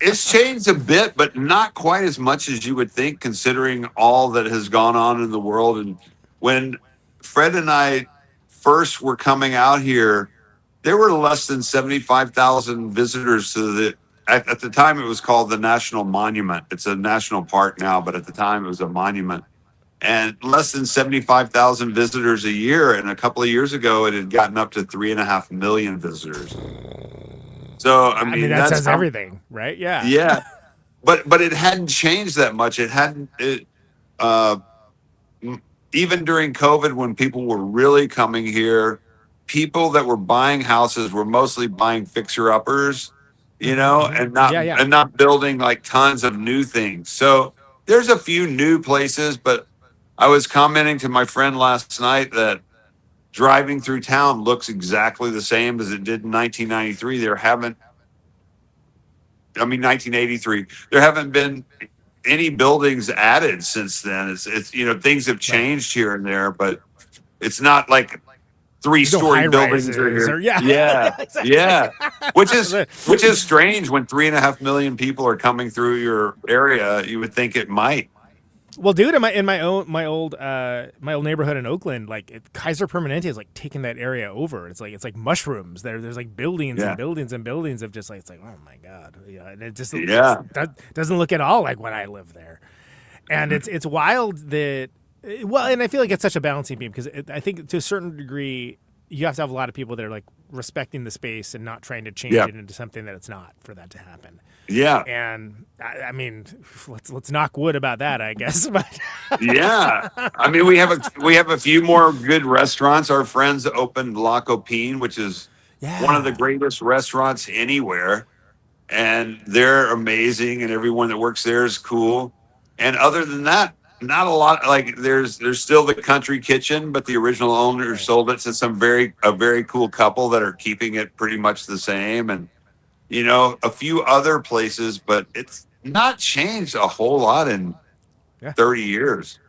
It's changed a bit, but not quite as much as you would think, considering all that has gone on in the world. And when Fred and I first were coming out here, there were less than 75,000 visitors to at the time it was called the National Monument. It's a national park now, but at the time it was a monument. And less than 75,000 visitors a year. And a couple of years ago, it had gotten up to 3.5 million visitors. So, I mean
that
that's
says everything, right? Yeah.
Yeah. But it hadn't changed that much. Uh, Even during COVID, when people were really coming here, people that were buying houses were mostly buying fixer uppers, and not building like tons of new things. So there's a few new places, but I was commenting to my friend last night that driving through town looks exactly the same as it did in 1993. 1983. There haven't been any buildings added since then. It's things have changed here and there, but it's not like 3-story buildings are here. Yeah.
Exactly.
Yeah. Which is strange when 3.5 million people are coming through your area. You would think it might.
Well, dude, in my old neighborhood in Oakland, like Kaiser Permanente is like taking that area over. It's like mushrooms. There's like buildings and buildings and buildings of just like, it's like, oh my god, and it just that doesn't look at all like when I lived there. And it's wild that and I feel like it's such a balancing beam because I think to a certain degree you have to have a lot of people that are like respecting the space and not trying to change it into something that it's not for that to happen.
Yeah.
And I mean, let's knock wood about that, I guess. But
yeah. I mean, we have a few more good restaurants. Our friends opened La Copine, which is one of the greatest restaurants anywhere. And they're amazing, and everyone that works there is cool. And other than that, not a lot. Like there's still the Country Kitchen, but the original owner sold it to a very cool couple that are keeping it pretty much the same. And a few other places, but it's not changed a whole lot in 30 years.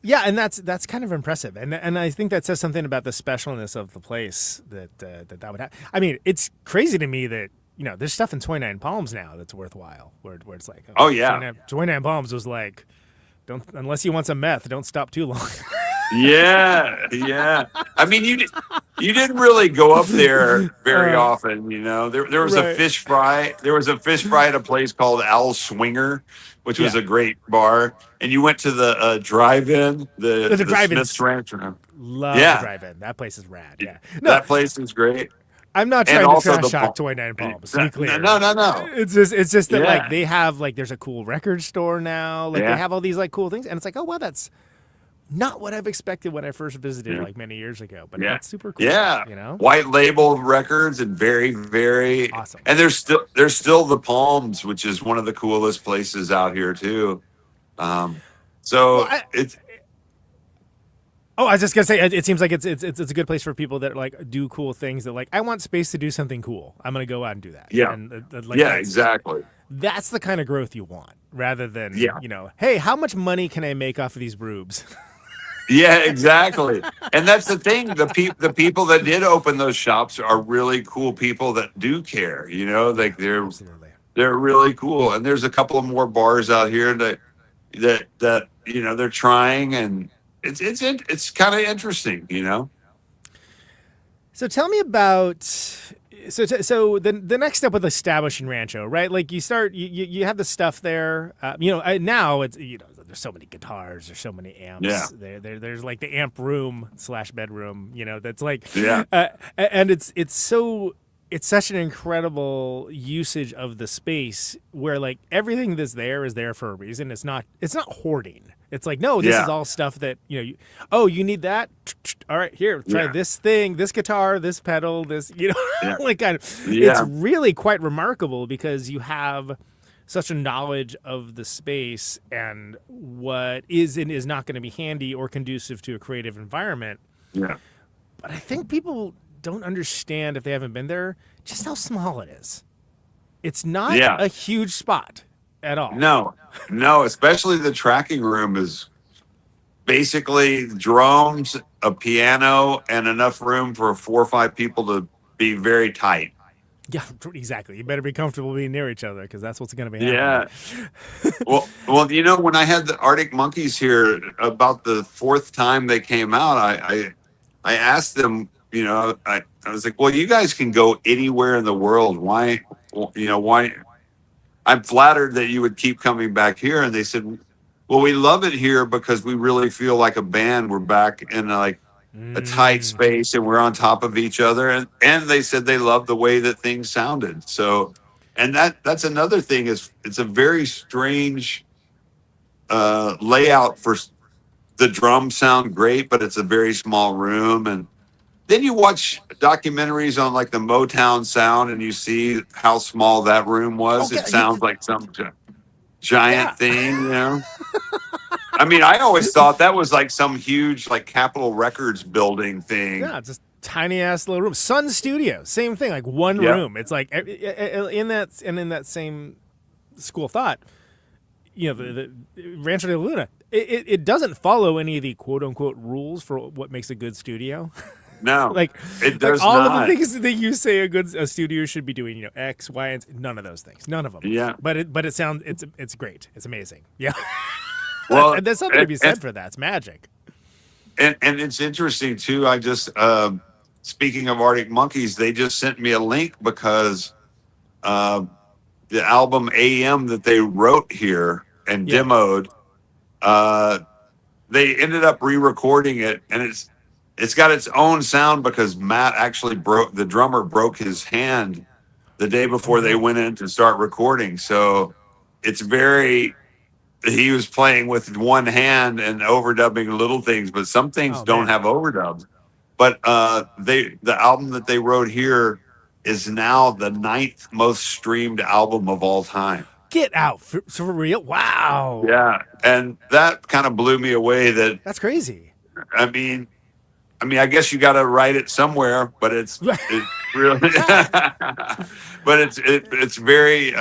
Yeah, and that's kind of impressive, and I think that says something about the specialness of the place that would have. I mean, it's crazy to me that there's stuff in 29 Palms now that's worthwhile, where it's like, 29 Palms was like, don't, unless you want some meth, don't stop too long.
Yeah. I mean, you didn't really go up there very often, There was a fish fry. There was a fish fry at a place called Al Swinger, which was a great bar. And you went to the drive-in, the Smith's Ranch.
Love the drive-in. That place is rad. Yeah. No,
that place is great.
I'm not trying to trash talk 29 Palms. To be clear.
No.
It's just that like they have like there's a cool record store now. Like they have all these like cool things, and it's like, oh wow, that's not what I've expected when I first visited like many years ago. But that's super cool.
Yeah, white label records and very, very
awesome.
And there's still the Palms, which is one of the coolest places out here too. It's.
Oh, I was just gonna say, it seems like it's a good place for people that like do cool things. That like, I want space to do something cool. I'm gonna go out and do that.
Yeah,
and,
exactly.
That's the kind of growth you want, rather than hey, how much money can I make off of these rubes?
Yeah, exactly. And that's the thing. The people that did open those shops are really cool people that do care. Like they're really cool. And there's a couple of more bars out here that they're trying, and it's kind of interesting,
So tell me about so the next step with establishing Rancho, right? Like you start you have the stuff there. Now it's there's so many guitars, there's so many amps. Yeah. There's like the amp room / bedroom. That's like and it's such an incredible usage of the space where like everything that's there is there for a reason. It's not hoarding. It's like, no, this is all stuff that, you you need that? All right, here, try this thing, this guitar, this pedal, this, like kind of, it's really quite remarkable because you have such a knowledge of the space and what is and is not going to be handy or conducive to a creative environment.
Yeah.
But I think people don't understand, if they haven't been there, just how small it is. It's not a huge spot at all. No, especially the tracking room is basically drums, a piano, and enough room for 4 or 5 people to be very tight. Yeah, exactly. You better be comfortable being near each other because that's what's going to be
Yeah.
happening.
Well, when I had the Arctic Monkeys here about the fourth time they came out, I asked them, I was like, well, you guys can go anywhere in the world. Why? I'm flattered that you would keep coming back here. And they said, well, we love it here because we really feel like a band. We're back in like a tight space and we're on top of each other. And they said they loved the way that things sounded. So, and that's another thing is it's a very strange layout for the drums sound great, but it's a very small room. And then you watch documentaries on like the Motown sound and you see how small that room was.
Okay,
It sounds like some giant
Yeah.
thing. I mean, I always thought that was like some huge like Capitol Records building thing.
Yeah, it's just tiny ass little room. Sun Studio, same thing, like one
Yeah.
room. It's like in that same school of thought. The Rancho De La Luna. It doesn't follow any of the quote unquote rules for what makes a good studio.
No,
like
it does
all
not.
of the things that you say a studio should be doing. X, Y, and Z, none of those things. None of them.
Yeah.
But it sounds it's great. It's amazing. Yeah.
Well,
and there's something to be said for that. It's magic.
And it's interesting too. I just speaking of Arctic Monkeys, they just sent me a link because the album AM that they wrote here and
Yeah.
demoed, they ended up re-recording it, and it's got its own sound because Matt actually the drummer broke his hand the day before they went in to start recording. So he was playing with one hand and overdubbing little things, but some things don't have overdubs. But the album that they wrote here is now the 9th most streamed album of all time.
Get out for real! Wow.
Yeah, and that kind of blew me away.
That's crazy.
I mean, I guess you got to write it somewhere, but it's really, but it's very.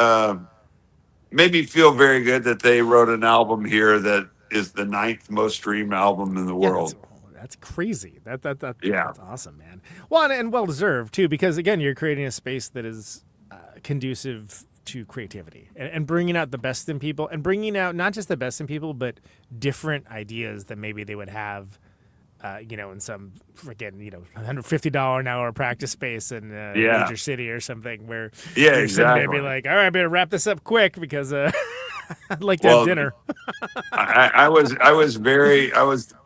Made me feel very good that they wrote an album here that is the 9th most streamed album in the world.
That's crazy.
Yeah.
That's awesome, man. Well, and well deserved too, because again, you're creating a space that is conducive to creativity and bringing out the best in people, and bringing out not just the best in people, but different ideas that maybe they would have. In some freaking, $150 an hour practice space in a major city or something where you're sitting there be like, all right, I better wrap this up quick because I'd like to have dinner.
I was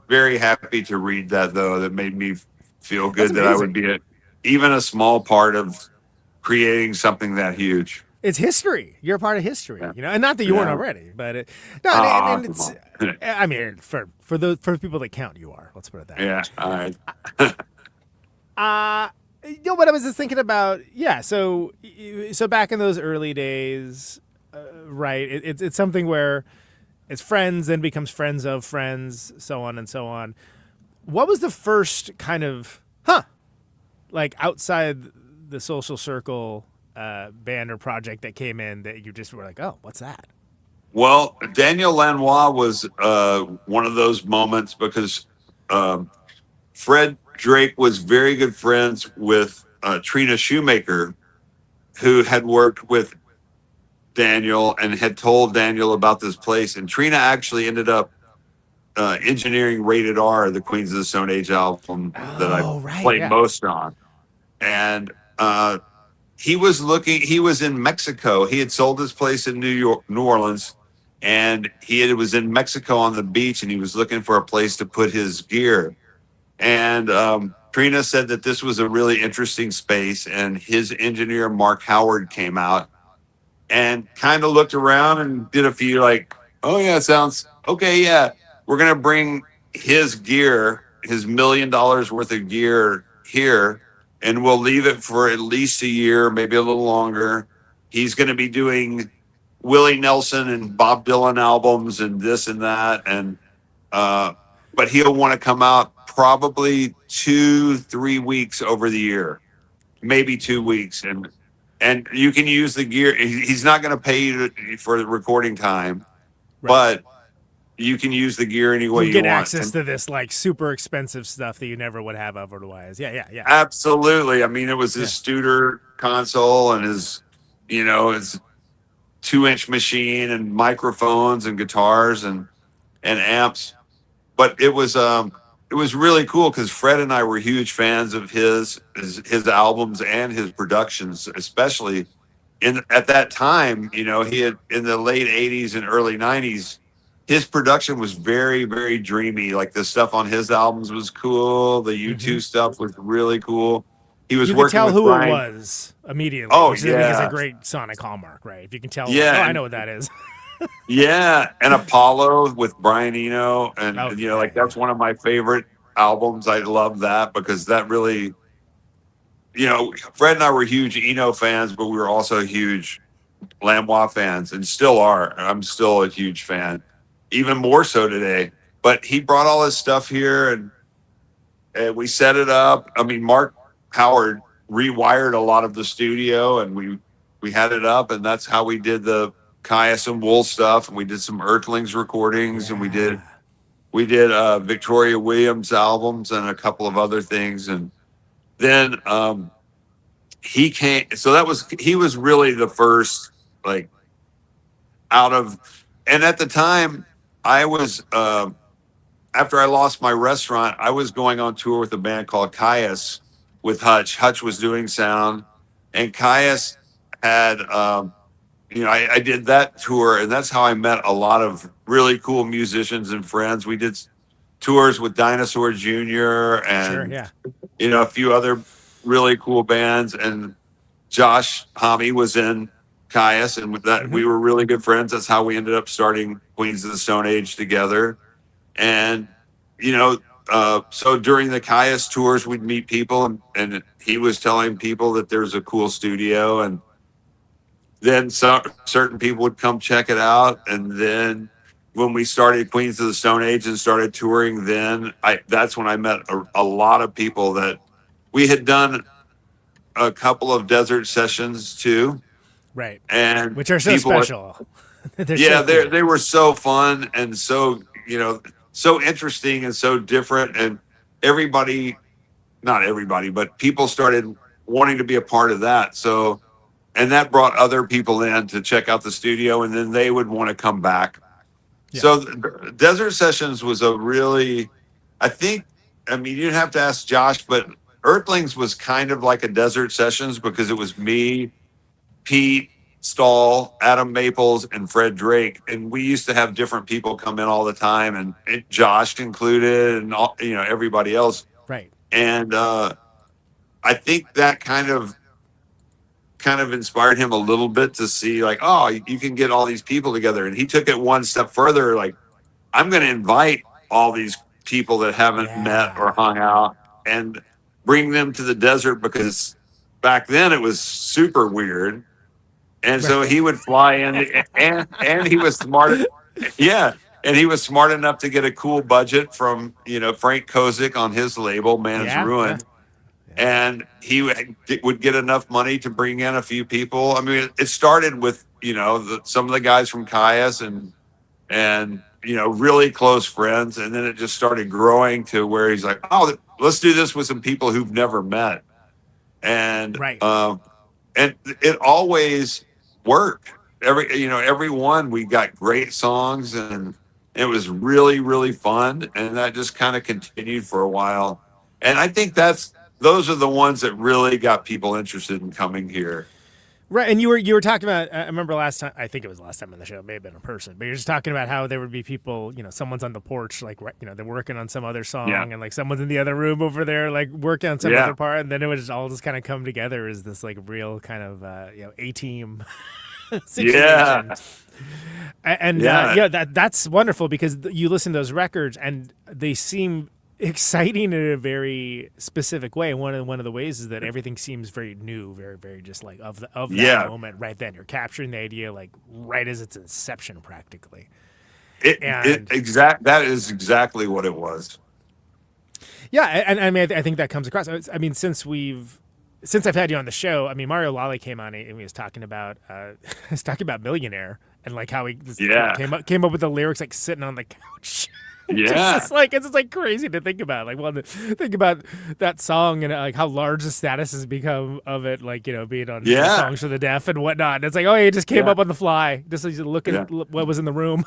very happy to read that though. That made me feel good that I would be even a small part of creating something that huge.
It's history. You're a part of history, and not that you weren't already, but and it's. I mean, for people that count, you are. Let's put it that way.
Yeah. All right.
What I was just thinking about. Yeah. So back in those early days, right? It's something where it's friends, then becomes friends of friends, so on and so on. What was the first kind of like outside the social circle? Band or project that came in that you just were like, oh, what's that?
Well, Daniel Lanois was one of those moments because Fred Drake was very good friends with Trina Shoemaker, who had worked with Daniel and had told Daniel about this place. And Trina actually ended up engineering Rated R, the Queens of the Stone Age album that I played most on. And he was in Mexico. He had sold his place in New Orleans, and he was in Mexico on the beach, and he was looking for a place to put his gear. And Trina said that this was a really interesting space, and his engineer, Mark Howard, came out and kind of looked around and did a few like, oh yeah, sounds okay. Yeah. We're going to bring his gear, his $1 million worth of gear here, and we'll leave it for at least a year, maybe a little longer. He's going to be doing Willie Nelson and Bob Dylan albums and this and that. And, but he'll want to come out probably 2-3 weeks over the year, maybe 2 weeks. And you can use the gear. He's not going to pay you for the recording time, but you can use the gear any way you want.
Get access to this like super expensive stuff that you never would have otherwise. Yeah.
Absolutely. I mean, it was his Studer console and his, his 2-inch machine and microphones and guitars and amps. But it was really cool because Fred and I were huge fans of his albums and his productions, especially at that time. He had, in the late 80s and early 90s, his production was very, very dreamy. Like, the stuff on his albums was cool. The U2 stuff was really cool. He was
you
working
could tell
with
who
Brian.
It was immediately.
Oh,
which I think is
yeah.
a great sonic hallmark, right? If you can tell,
Yeah,
I know what that is.
Yeah, and Apollo with Brian Eno, and
Oh,
that's one of my favorite albums. I love that because that really, Fred and I were huge Eno fans, but we were also huge Lanois fans, and still are. I'm still a huge fan, even more so today. But he brought all his stuff here, and we set it up. I mean, Mark Howard rewired a lot of the studio, and we had it up, and that's how we did the Caius and Wool stuff, and we did some Earthlings recordings, and we did Victoria Williams albums and a couple of other things, and then he came. So he was really the first, like, out of, and at the time I was after I lost my restaurant, I was going on tour with a band called Caius with Hutch. Hutch was doing sound, and Caius had. I did that tour, and that's how I met a lot of really cool musicians and friends. We did tours with Dinosaur Jr. and a few other really cool bands. And Josh Homme was in Caius, and with that we were really good friends. That's how we ended up starting Queens of the Stone Age together. And so during the Caius tours, we'd meet people, and he was telling people that there's a cool studio, and then certain people would come check it out. And then when we started Queens of the Stone Age and started touring, that's when I met a lot of people that we had done a couple of desert sessions too.
Right.
And
which are so special.
They were so fun and so, so interesting and so different. And not everybody, but people started wanting to be a part of that. So, and that brought other people in to check out the studio, and then they would want to come back. Yeah. So Desert Sessions was you'd have to ask Josh, but Earthlings was kind of like a Desert Sessions because it was me, Pete Stahl, Adam Maples, and Fred Drake. And we used to have different people come in all the time, and Josh included, and all, everybody else.
Right.
And I think that kind of inspired him a little bit to see, like, oh, you can get all these people together. And he took it one step further, like, I'm going to invite all these people that haven't met or hung out and bring them to the desert, because back then it was super weird. And so he would fly in, and he was smart. Yeah. And he was smart enough to get a cool budget from, Frank Kozik on his label, Man's Ruin. Yeah. And he would get enough money to bring in a few people. I mean, it started with, some of the guys from Caius and really close friends. And then it just started growing to where he's like, oh, let's do this with some people who've never met. And, and it always worked. Every one, we got great songs, and it was really, really fun. And that just kind of continued for a while. And I think those are the ones that really got people interested in coming here.
Right. And you were talking about, I remember last time, I think it was last time on the show, it may have been in person, but you're just talking about how there would be people, someone's on the porch, like, they're working on some other song, and like someone's in the other room over there, like working on some other part. And then it would just all just kind of come together as this like real kind of, A-team situation. Yeah. And that's wonderful, because you listen to those records and they seem exciting in a very specific way. One of the ways is that everything seems very new, very, very just like of that moment right then. You're capturing the idea like right as its inception, practically.
That is exactly what it was.
Yeah, and I mean, I think that comes across. I mean, since I've had you on the show, I mean, Mario Lally came on and he was talking about Millionaire, and like how he came up with the lyrics like sitting on the couch.
Yeah.
It's just like crazy to think about. Like, well, think about that song and like how large the status has become of it. Like, being on songs for the deaf and whatnot. And it's like, oh, he just came up on the fly, just looking what was in the room.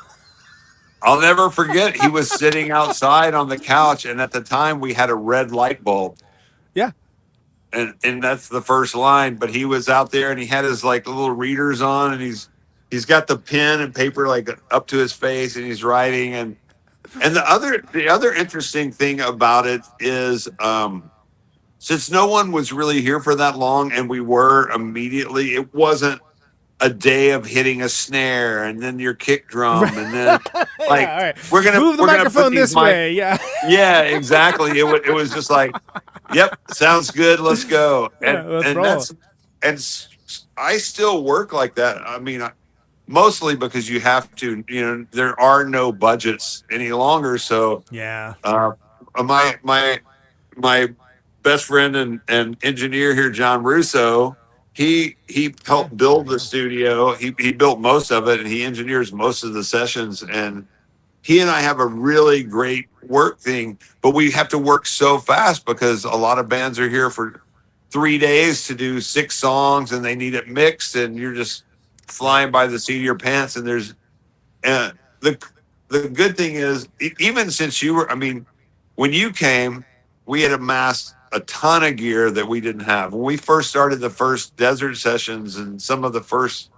I'll never forget. He was sitting outside on the couch, and at the time we had a red light bulb.
Yeah.
And that's the first line. But he was out there, and he had his like little readers on, and he's got the pen and paper like up to his face, and he's writing. And the other interesting thing about it is, since no one was really here for that long, and we were immediately, it wasn't a day of hitting a snare and then your kick drum and then like
all right.
we're gonna
move the microphone this way.
Yeah, exactly. It was just like, yep, sounds good, let's go.
Let's roll.
I still work like that. I mean, mostly because you have to, there are no budgets any longer. So my best friend and engineer here, John Russo, he helped build the studio. He built most of it, and he engineers most of the sessions. And he and I have a really great work thing, but we have to work so fast because a lot of bands are here for 3 days to do 6 songs, and they need it mixed, and you're just flying by the seat of your pants. And there's the good thing is, even since when you came, we had amassed a ton of gear that we didn't have. When we first started the first desert sessions and some of the first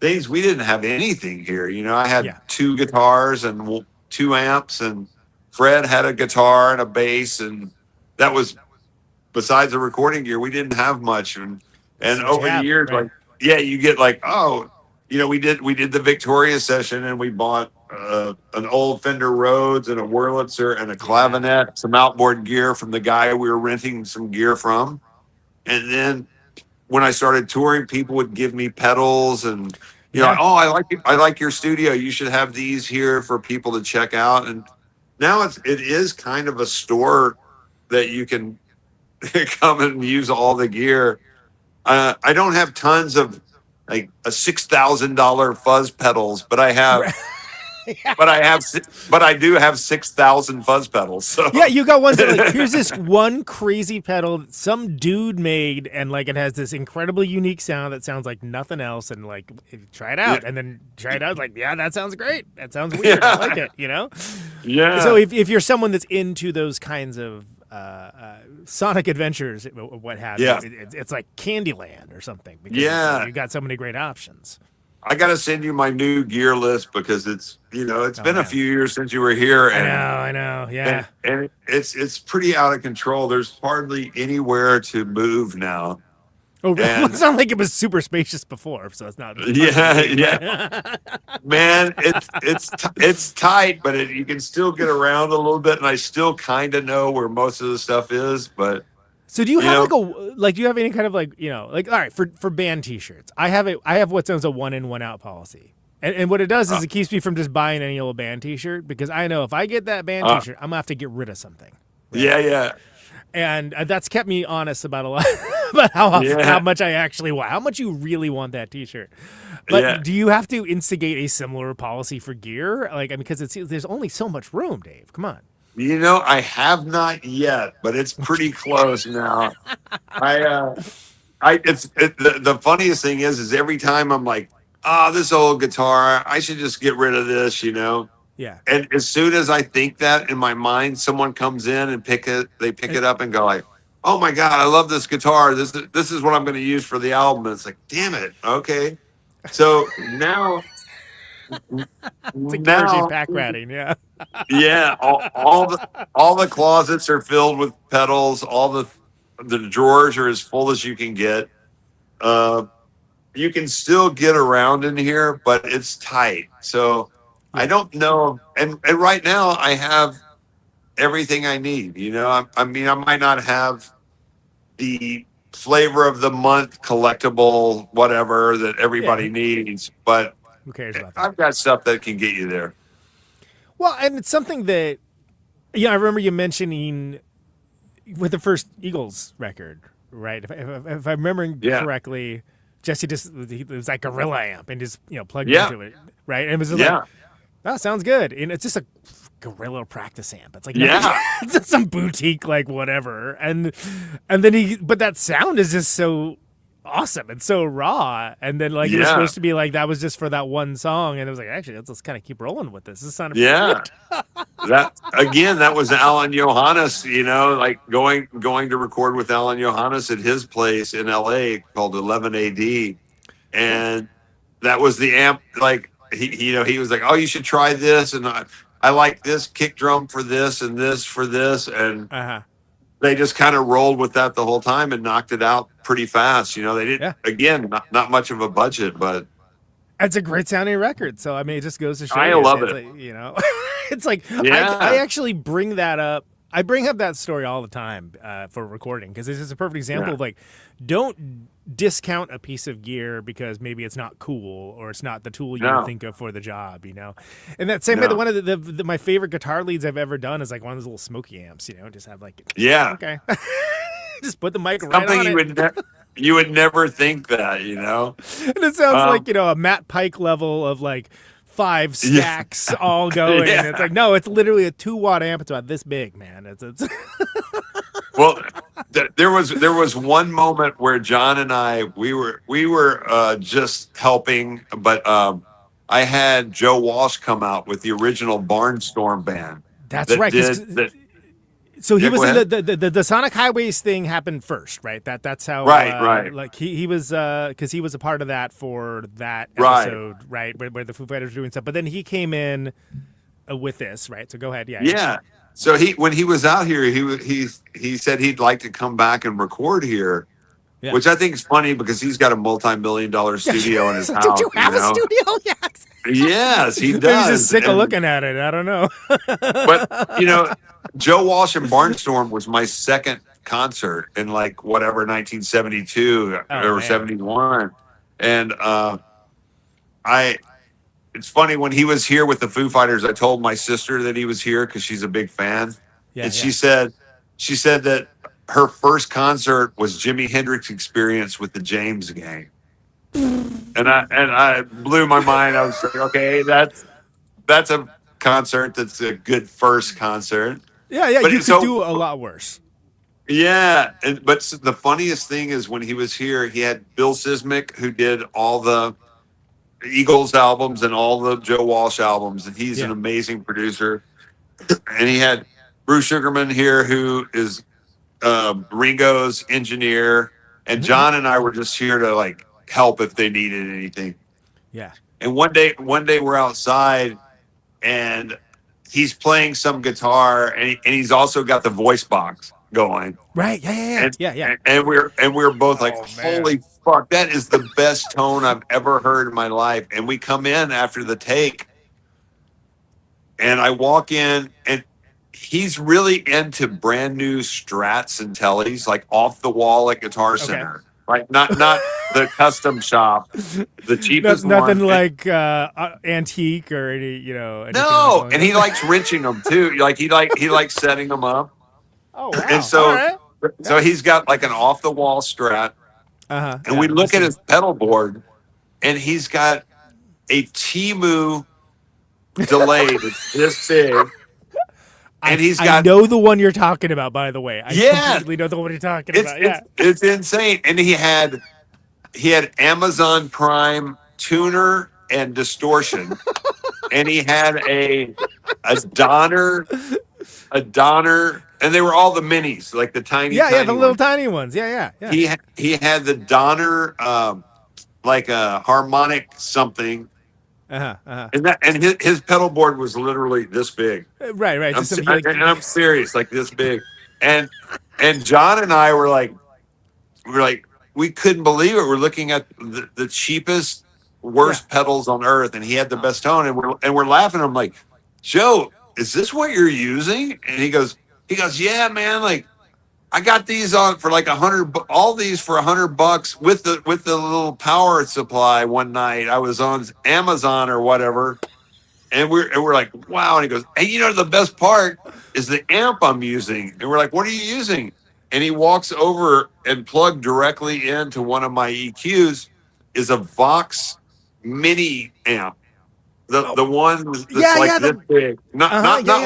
things, we didn't have anything here. I had 2 guitars and 2 amps, and Fred had a guitar and a bass, and that was besides the recording gear. We didn't have much. And over the years, right. You get like, we did the Victoria session, and we bought an old Fender Rhodes and a Wurlitzer and a clavinet, some outboard gear from the guy we were renting some gear from. And then when I started touring, people would give me pedals and, I like your studio. You should have these here for people to check out. And now it is kind of a store that you can come and use all the gear. I don't have tons of like a $6,000 fuzz pedals, but I have, but I do have 6,000 fuzz pedals. So
you got ones that here's this one crazy pedal that some dude made, and like it has this incredibly unique sound that sounds like nothing else, and like try it out, and then try it out. Like, that sounds great. That sounds weird. I like it.
Yeah.
So if you're someone that's into those kinds of sonic adventures, what have you, it's like Candyland or something. Because you've got so many great options.
I got to send you my new gear list because it's been a few years since you were here. And,
I know. Yeah.
And it's pretty out of control. There's hardly anywhere to move now.
Oh, it's not like it was super spacious before, so it's not.
Yeah. Man, it's tight, but you can still get around a little bit, and I still kind of know where most of the stuff is, but.
So do you have do you have any kind of all right, for band t-shirts, I have what's known as a 1-in 1-out policy. And what it does is it keeps me from just buying any old band t-shirt, because I know if I get that band t-shirt, I'm gonna have to get rid of something. Right?
Yeah.
And that's kept me honest about a lot about how much I actually want, how much you really want that t-shirt. But do you have to instigate a similar policy for gear? Because there's only so much room, Dave. Come on.
I have not yet, but it's pretty close now. The funniest thing is every time I'm like, this old guitar, I should just get rid of this,
Yeah.
And as soon as I think that in my mind, someone comes in and pick it up and go like, oh my God, I love this guitar. This is what I'm going to use for the album. And it's like, damn it. Okay. So now.
It's encouraging pack ratting, yeah.
Yeah, all the closets are filled with pedals. All the drawers are as full as you can get. You can still get around in here, but it's tight. So I don't know. And right now I have everything I need. I might not have the flavor of the month collectible whatever that everybody needs, but
who cares about that?
I've got stuff that can get you there.
Well, and it's something that, I remember you mentioning with the first Eagles record, right? If I'm remembering correctly, Jesse it was like Gorilla amp and just plugged into it, right? And it was just like, that sounds good, and it's just a guerrilla practice amp. It's like
Yeah.
it's just some boutique like whatever. And then but that sound is just so awesome and so raw. And then like it was
Yeah.
supposed to be like that was just for that one song, and it was like actually let's kind of keep rolling with this. This sounded pretty
Yeah. That was Alan Johannes, like going to record with Alan Johannes at his place in LA called 11 AD. And that was the amp. Like he was like, oh, you should try this. And I like this kick drum for this and this for this. And they just kind of rolled with that the whole time and knocked it out pretty fast. They didn't, again, not much of a budget, but
it's a great sounding record. So I mean, it just goes to show
I
you,
love
it's
it.
Like, it's like
Yeah.
I actually bring that up. I bring up that story all the time for recording because it's just a perfect example of like, don't discount a piece of gear because maybe it's not cool or it's not the tool you would think of for the job, And that same way, one of the my favorite guitar leads I've ever done is like one of those little smoky amps, just have like okay, just put the mic right on it.
You would never think that,
And it sounds like a Matt Pike level of like 5 stacks all going.
Yeah.
And it's like no, it's literally a 2-watt amp. It's about this big, man. It's
Well, there was one moment where John and I we were just helping, but I had Joe Walsh come out with the original Barnstorm band.
That's right. So he was in the Sonic Highways thing happened first, right? That's how
right.
Like he was because he was a part of that for that episode, right? Where the Foo Fighters were doing stuff. But then he came in with this, right? So go ahead,
yeah. So when he was out here, he said he'd like to come back and record here, which I think is funny because he's got a multi-million-dollar studio in his house.
Don't you have a studio? Yes.
Yes, he does.
Maybe he's just sick of looking at it. I don't know.
But Joe Walsh and Barnstorm was my second concert in like whatever 1972 or 71, and It's funny, when he was here with the Foo Fighters, I told my sister that he was here because she's a big fan. She said that her first concert was Jimi Hendrix Experience with the James Gang. And I blew my mind. I was like, okay, that's a concert that's a good first concert.
Yeah,
but
you could do a lot worse.
Yeah, but the funniest thing is when he was here, he had Bill Sismic, who did all the Eagles albums and all the Joe Walsh albums, and he's an amazing producer. And he had Bruce Sugarman here, who is Ringo's engineer, and John and I were just here to like help if they needed anything.
Yeah.
And one day we're outside, and he's playing some guitar, and he's also got the voice box going.
Right. Yeah.
And we're both like, holy fuck, that is the best tone I've ever heard in my life. And we come in after the take, and I walk in, and he's really into brand new Strats and Tellys, like off the wall at Guitar Center. Like not the custom shop, the cheapest
nothing
one.
like antique or any,
No, and he likes wrenching them too. Like he likes setting them up.
Oh wow!
And so he's got like an off the wall Strat, and we look at his pedal board, and he's got a Temu delay that's this big. And
I know the one you're talking about, by the way. I completely know the one you're talking about. Yeah,
it's insane. And he had Amazon Prime tuner and distortion, and he had a Donner, and they were all the minis, like the tiny.
Yeah, the little
ones.
tiny ones. Yeah.
He had the Donner, like a harmonic something. And his pedal board was literally this big.
Right.
And I'm serious, like this big. And John and I were like, we couldn't believe it. We're looking at the cheapest, worst pedals on earth, and he had the best tone. And we're laughing. I'm like, Joe, is this what you're using? And he goes, yeah, man. Like, I got these on for like $100. All these for $100 with the little power supply. One night I was on Amazon or whatever, and we're like, wow. And he goes, hey, the best part is the amp I'm using. And we're like, what are you using? And he walks over and plugged directly into one of my EQs is a Vox mini amp. the one that's
Yeah,
like
yeah,
this big, not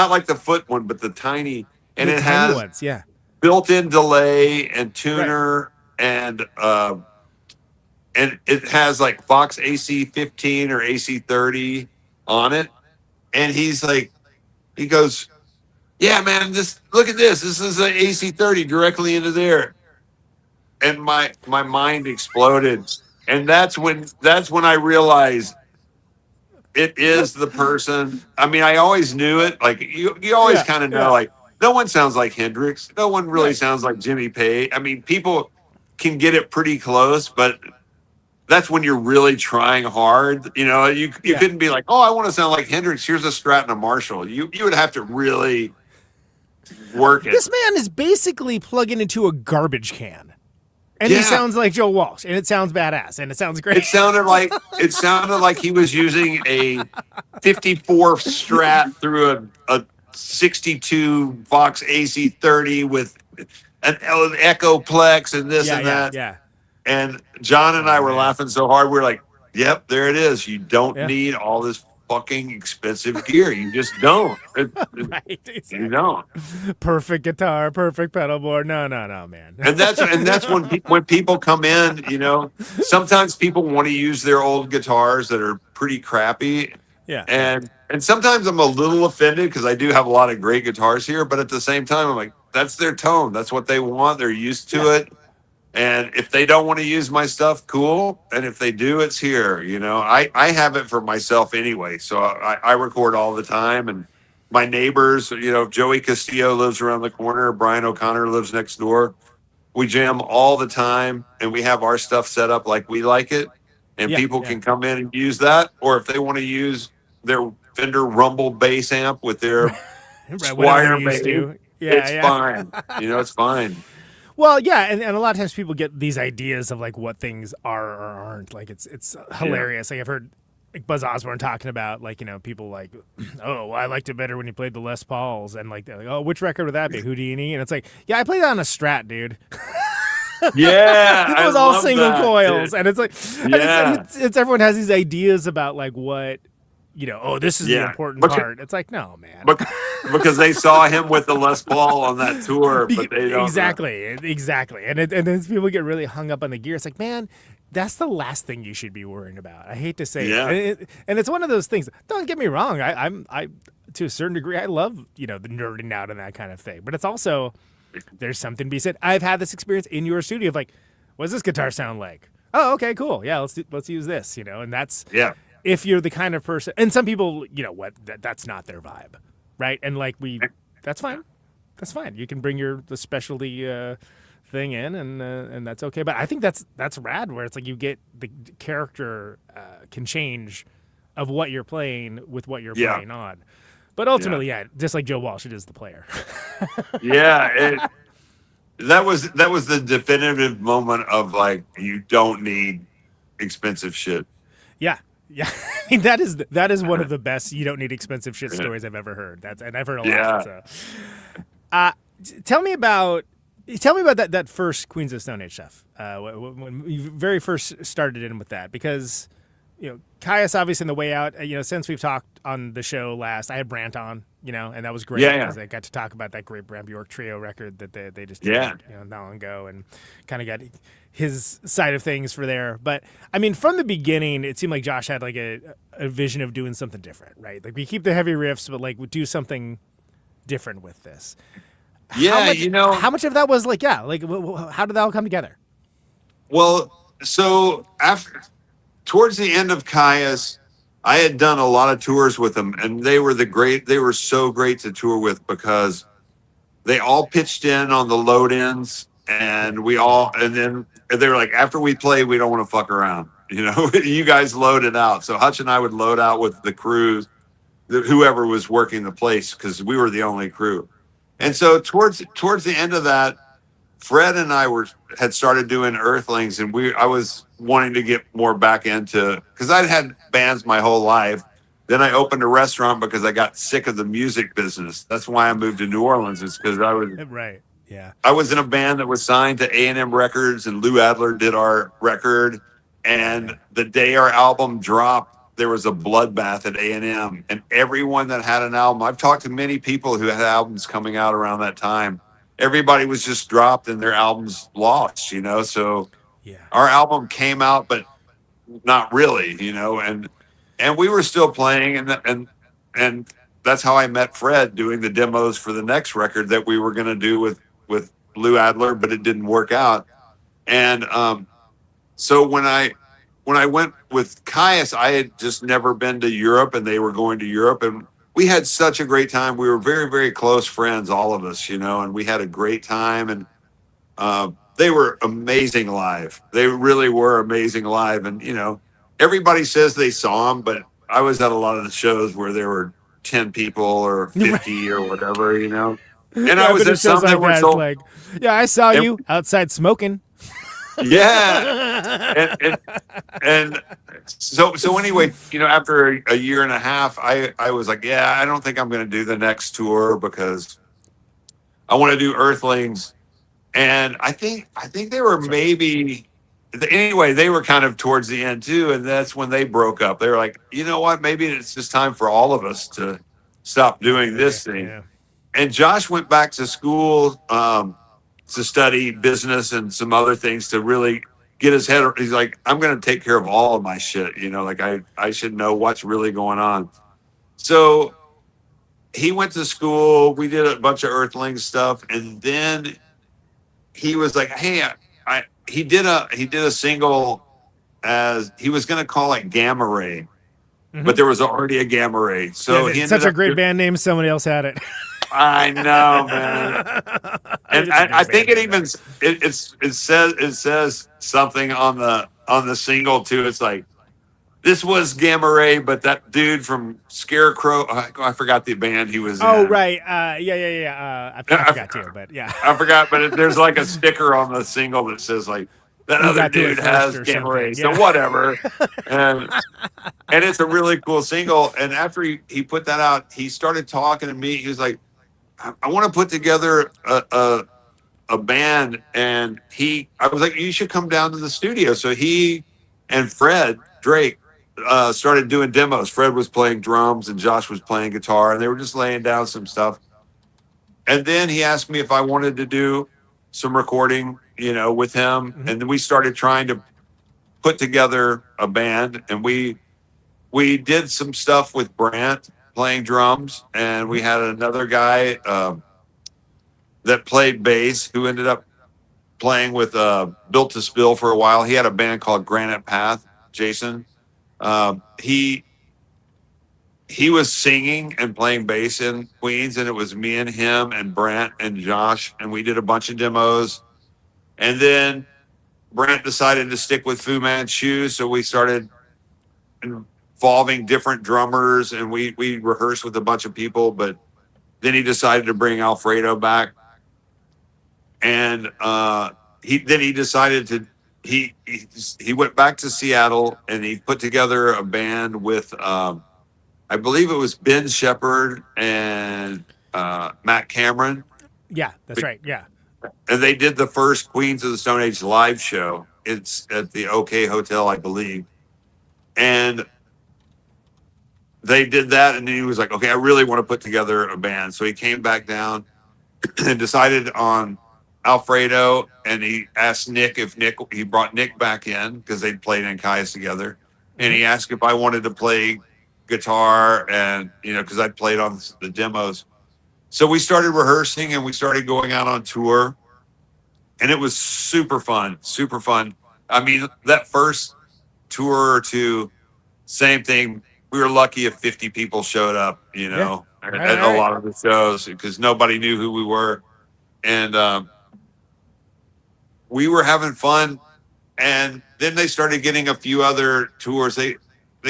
like the foot one, but the tiny, and
the
it
tiny
has
ones. Yeah,
built-in delay and tuner and it has like Fox AC15 or AC30 on it. And he goes, yeah, man, look at this. This is an AC30 directly into there. And my mind exploded. And that's when I realized it is the person. I mean, I always knew it. Like you always kind of know, like no one sounds like Hendrix. No one really sounds like Jimmy Page. I mean, people can get it pretty close, but that's when you're really trying hard. You know, you couldn't be like, oh, I want to sound like Hendrix. Here's a Strat and a Marshall. You would have to really work it.
This man is basically plugging into a garbage can. And he sounds like Joe Walsh, and it sounds badass, and it sounds great.
It sounded like he was using a 54 Strat through a 62 Vox AC30 with an Echoplex and this and that.
Yeah.
And John and I were laughing so hard, we were like, yep, there it is. You don't need all this fucking expensive gear. You just don't.
Right, exactly.
You don't.
Perfect guitar, perfect pedal board. No, man.
And that's when people come in, you know, sometimes people want to use their old guitars that are pretty crappy.
Yeah.
And sometimes I'm a little offended because I do have a lot of great guitars here, but at the same time, I'm like, that's their tone. That's what they want. They're used to it. And if they don't want to use my stuff, cool. And if they do, it's here. You know, I have it for myself anyway. So I record all the time. And my neighbors, you know, Joey Castillo lives around the corner. Brian O'Connor lives next door. We jam all the time. And we have our stuff set up like we like it. And people can come in and use that. Or if they want to use their Fender Rumble bass amp with their Squire bass, it's fine. You know, it's fine.
Well, yeah, and a lot of times people get these ideas of like what things are or aren't. Like it's hilarious. Like I've heard like Buzz Osborne talking about like, you know, people like, oh, well, I liked it better when you played the Les Pauls, and like, oh, which record would that be? Houdini? And it's like, yeah, I played that on a Strat, dude.
Yeah,
it was all single coils,
dude.
And it's like, it's everyone has these ideas about like what. You know, oh, this is the important part. It's like, no, man.
Because they saw him with the Les Paul on that tour, but they don't.
Exactly. And then people get really hung up on the gear. It's like, man, that's the last thing you should be worrying about. I hate to say it. And it's one of those things. Don't get me wrong. I to a certain degree, I love, you know, the nerding out and that kind of thing. But it's also, there's something to be said. I've had this experience in your studio of like, what does this guitar sound like? Oh, okay, cool. Yeah, let's use this, you know, and that's.
Yeah.
If you're the kind of person, and some people, you know what, that's not their vibe, right? And like that's fine. That's fine. You can bring the specialty thing in, and that's okay. But I think that's rad, where it's like you get the character can change of what you're playing with what you're playing on. But ultimately, just like Joe Walsh, it is the player.
That was the definitive moment of like, you don't need expensive shit.
Yeah. Yeah, I mean that is one of the best. You don't need expensive shit stories I've ever heard. And I've heard a lot. So. Tell me about that first Queens of Stone Age stuff. When you very first started in with that, because you know Caius obviously in the way out. You know, since we've talked on the show last, I had Brant on. You know, and that was great because I got to talk about that great Bram Bjork trio record that they just did, you know, not long ago, and kind of got his side of things for there. But I mean, from the beginning, it seemed like Josh had like a vision of doing something different, right? Like we keep the heavy riffs, but like we do something different with this.
Yeah,
how much of that was like, how did that all come together?
Well, so towards the end of Caius, I had done a lot of tours with them, and they were so great to tour with because they all pitched in on the load ends, and then they were like, after we play, we don't want to fuck around. You know, you guys load it out. So Hutch and I would load out with the crews, whoever was working the place, because we were the only crew. And so towards the end of that, Fred and I had started doing Earthlings, and I was wanting to get more back into, because I'd had bands my whole life. Then I opened a restaurant because I got sick of the music business. That's why I moved to New Orleans. It's because I was I was in a band that was signed to A&M Records, and Lou Adler did our record. And the day our album dropped, there was a bloodbath at A&M, and everyone that had an album, I've talked to many people who had albums coming out around that time. Everybody was just dropped and their albums lost, So
Yeah.
our album came out, but not really, and we were still playing, and that's how I met Fred doing the demos for the next record that we were going to do with Lou Adler, but it didn't work out. And so when I went with Caius, I had just never been to Europe, and they were going to Europe, and we had such a great time. We were very, very close friends, all of us, and we had a great time. And they were amazing live. They really were amazing live. And, everybody says they saw them, but I was at a lot of the shows where there were 10 people or 50 or whatever, And I was at some that were
it's
sold.
like, yeah, I saw you outside smoking.
Yeah. And so anyway, after a year and a half, I was like, yeah, I don't think I'm going to do the next tour because I want to do Earthlings. And I think they were anyway, they were kind of towards the end too. And that's when they broke up. They were like, you know what? Maybe it's just time for all of us to stop doing this thing.
Yeah.
And Josh went back to school, to study business and some other things to really get his head. He's like, I'm going to take care of all of my shit. Like I should know what's really going on. So he went to school. We did a bunch of Earthlings stuff. And then he was like, hey, he did a single as he was going to call it Gamma Ray, but there was already a Gamma Ray. So he
such a great band name. Somebody else had it.
I know, man. And I think it even it says something on the single too. It's like, this was Gamma Ray, but that dude from Scarecrow, I forgot the band he was in.
Oh, right. Yeah. I forgot too, but yeah.
I forgot, but there's like a sticker on the single that says like, that
You
other
got to it
dude
first
has
or
Gamma Ray,
something,
so whatever. And it's a really cool single. And after he put that out, he started talking to me. He was like, I want to put together a band. And I was like, you should come down to the studio. So he and Fred Drake started doing demos. Fred was playing drums and Josh was playing guitar, and they were just laying down some stuff. And then he asked me if I wanted to do some recording, with him. Mm-hmm. And then we started trying to put together a band, and we did some stuff with Brant playing drums, and we had another guy that played bass who ended up playing with Built to Spill for a while. He had a band called Granite Path, Jason. He was singing and playing bass in Queens, and it was me and him and Brant and Josh, and we did a bunch of demos. And then Brant decided to stick with Fu Manchu, so we started involving different drummers, and we rehearsed with a bunch of people. But then he decided to bring Alfredo back, and he decided to he went back to Seattle, and he put together a band with I believe it was Ben Shepherd and Matt Cameron.
Yeah, that's right. Yeah.
And they did the first Queens of the Stone Age live show. It's at the OK Hotel, I believe. And they did that, and he was like, okay, I really want to put together a band. So he came back down and decided on Alfredo, and he asked Nick he brought Nick back in because they'd played in Caius together. And he asked if I wanted to play guitar, and, because I'd played on the demos. So we started rehearsing, and we started going out on tour, and it was super fun, super fun. I mean, that first tour or two, same thing. We were lucky if 50 people showed up, at a lot of the shows, because nobody knew who we were. And we were having fun. And then they started getting a few other tours. They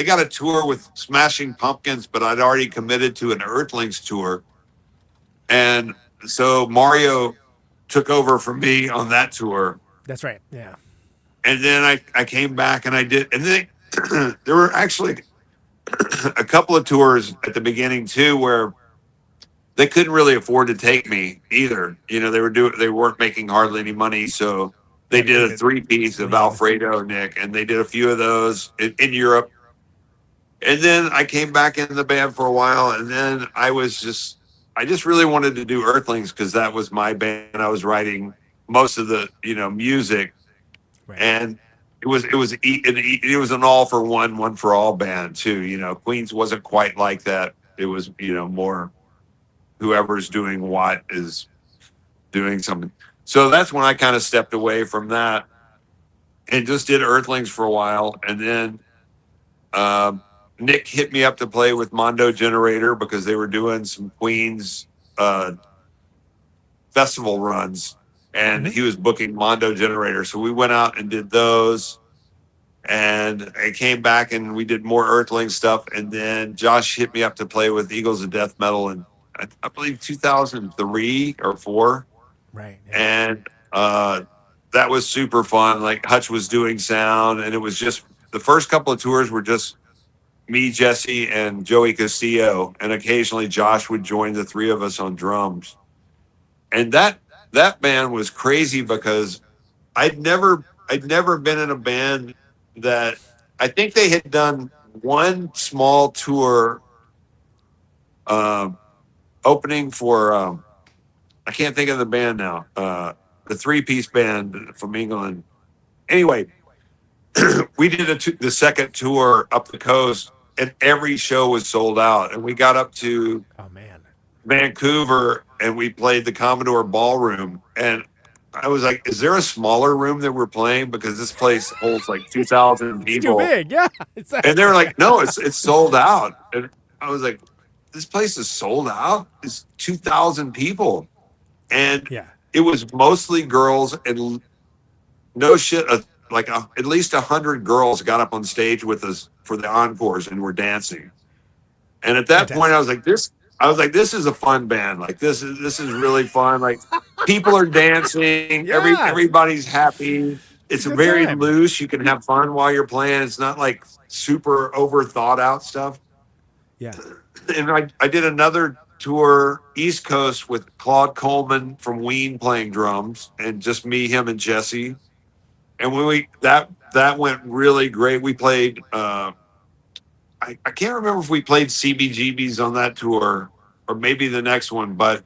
got a tour with Smashing Pumpkins, but I'd already committed to an Earthlings tour. And so Mario took over for me on that tour.
That's right. Yeah.
And then I came back and I did. And then there were actually a couple of tours at the beginning too, where they couldn't really afford to take me either. They weren't making hardly any money. So they did a 3-piece of Alfredo, Nick, and they did a few of those in Europe. And then I came back in the band for a while, and then I just really wanted to do Earthlings because that was my band. I was writing most of the music,
Right.
and it was an all for one for all band too. Queens wasn't quite like that. It was more whoever's doing what is doing something. So that's when I kind of stepped away from that and just did Earthlings for a while, and then. Nick hit me up to play with Mondo Generator because they were doing some Queens festival runs, and he was booking Mondo Generator. So we went out and did those, and I came back and we did more Earthling stuff. And then Josh hit me up to play with Eagles of Death Metal in, I believe, 2003 or 4.
Right. Yeah.
And that was super fun. Like Hutch was doing sound, and it was just the first couple of tours were just me, Jesse, and Joey Castillo, and occasionally Josh would join the three of us on drums. And that band was crazy because I'd never been in a band that I think they had done one small tour opening for I can't think of the band now. The 3-piece band from England. Anyway, we did the second tour up the coast, and every show was sold out. And we got up to Vancouver, and we played the Commodore Ballroom. And I was like, is there a smaller room that we're playing? Because this place holds like 2,000 people.
It's too big, yeah.
And they were like, no, it's sold out. And I was like, this place is sold out? It's 2,000 people. And it was mostly girls, and no shit, at least 100 girls got up on stage with us for the encores and were dancing. And at that point, I was like, this is a fun band. Like this is really fun. Like people are dancing. Everybody's happy. It's very loose. You can have fun while you're playing. It's not like super over thought out stuff.
Yeah.
And I did another tour East Coast with Claude Coleman from Ween playing drums, and just me, him, and Jesse. And when that went really great. We played I can't remember if we played CBGBs on that tour or maybe the next one, but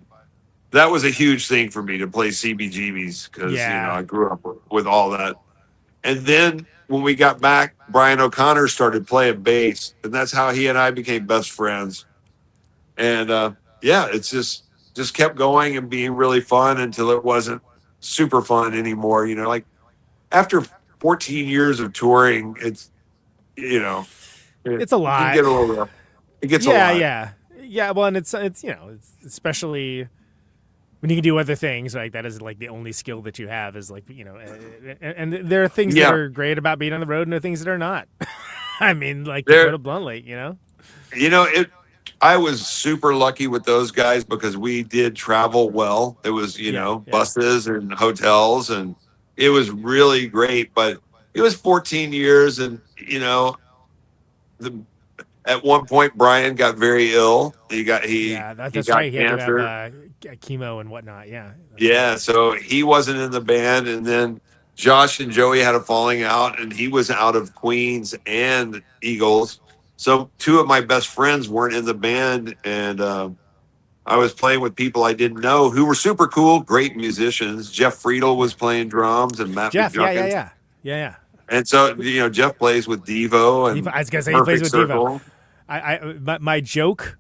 that was a huge thing for me to play CBGBs because I grew up with all that. And then when we got back, Brian O'Connor started playing bass, and that's how he and I became best friends. And it's just kept going and being really fun until it wasn't super fun anymore. Like after 14 years of touring, it's
it's a lot.
It gets a lot.
Yeah. Well, and it's especially when you can do other things like that is like the only skill that you have is like and there are things that are great about being on the road and there are things that are not. I mean, like to put it bluntly,
I was super lucky with those guys because we did travel well. It was buses and hotels, and it was really great. But it was 14 years, and at one point Brian got very ill. He got
right. He had to have chemo and whatnot.
So he wasn't in the band, and then Josh and Joey had a falling out, and he was out of Queens and Eagles. So two of my best friends weren't in the band, and I was playing with people I didn't know who were super cool, great musicians. Jeff Friedel was playing drums, and Matt McJunkins.
Yeah.
And so, Jeff plays with Devo. And
I was going to say he plays with Devo. My joke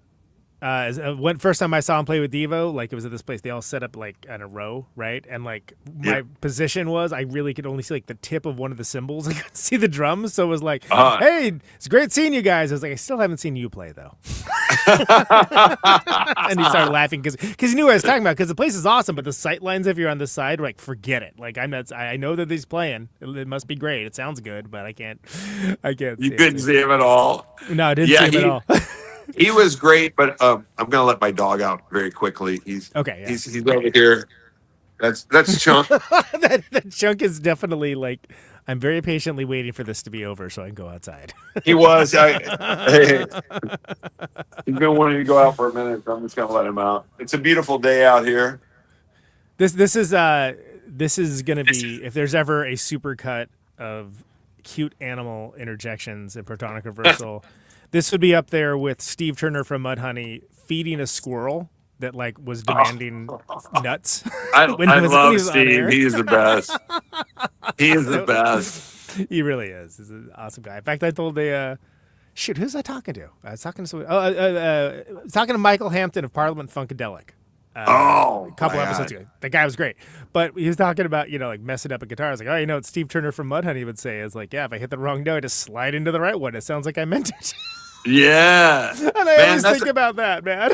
when first time I saw him play with Devo, like it was at this place, they all set up like in a row, right? And like my position was I really could only see like the tip of one of the cymbals. I couldn't see the drums, so it was like, hey, it's great seeing you guys. I was like, I still haven't seen you play though. And he started laughing because he knew what I was talking about. Because the place is awesome, but the sight lines, if you're on the side, like forget it. Like I know that he's playing. It must be great. It sounds good, but I can't.
You couldn't see him at all.
No, I didn't see him at all.
He was great, but I'm gonna let my dog out very quickly. He's
okay. Yeah.
He's over here. That's Chunk.
that Chunk is definitely like. I'm very patiently waiting for this to be over so I can go outside.
He was. Hey, he's been wanting to go out for a minute, so I'm just gonna let him out. It's a beautiful day out here.
This is gonna be, if there's ever a supercut of cute animal interjections in Protonic Reversal. This would be up there with Steve Turner from Mudhoney feeding a squirrel that like was demanding nuts.
I
when he was
love
on
Steve.
air.
He is the best. He is the best.
He really is. He's an awesome guy. In fact, I told shoot, who's I talking to? I was talking to someone. I was talking to Michael Hampton of Parliament Funkadelic. A couple episodes ago. The guy was great. But he was talking about, like messing up a guitar. I was like, oh, what Steve Turner from Mudhoney would say is like, yeah, if I hit the wrong note, I just slide into the right one. It sounds like I meant it.
Yeah.
And I always think about that, man.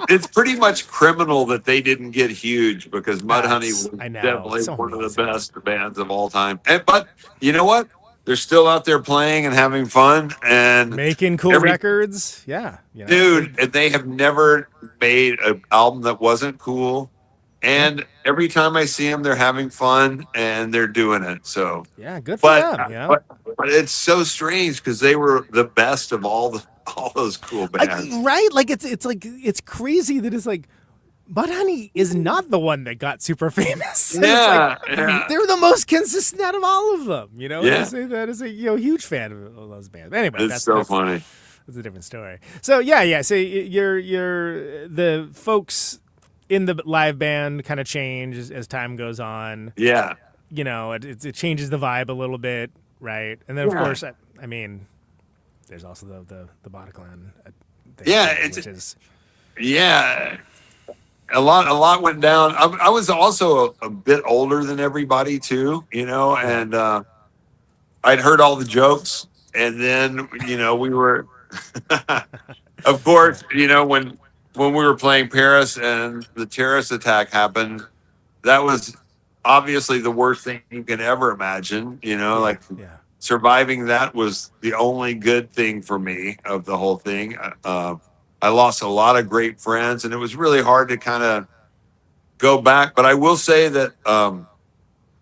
It's pretty much criminal that they didn't get huge because Mudhoney was
I know.
definitely
So
one of
amazing.
the best bands of all time. But you know what? They're still out there playing and having fun and
making cool records. Yeah.
Dude, they have never made an album that wasn't cool. And every time I see them, they're having fun and they're doing it. So
yeah, good for them.
But it's so strange because they were the best of all those cool bands,
right? Like it's crazy that it's like Mudhoney is not the one that got super famous.
Yeah,
they're the most consistent out of all of them.
Yeah.
I say that as a huge fan of those bands. Anyway,
that's funny.
That's a different story. So yeah. So you're the folks in the live band kind of change as time goes on.
Yeah.
It changes the vibe a little bit, right? And then of course, I mean, there's also the Bataclan thing.
A lot went down. I was also a bit older than everybody too, and I'd heard all the jokes, and then we were, of course, when we were playing Paris and the terrorist attack happened, that was obviously the worst thing you can ever imagine. Surviving that was the only good thing for me of the whole thing. I lost a lot of great friends, and it was really hard to kind of go back. But I will say that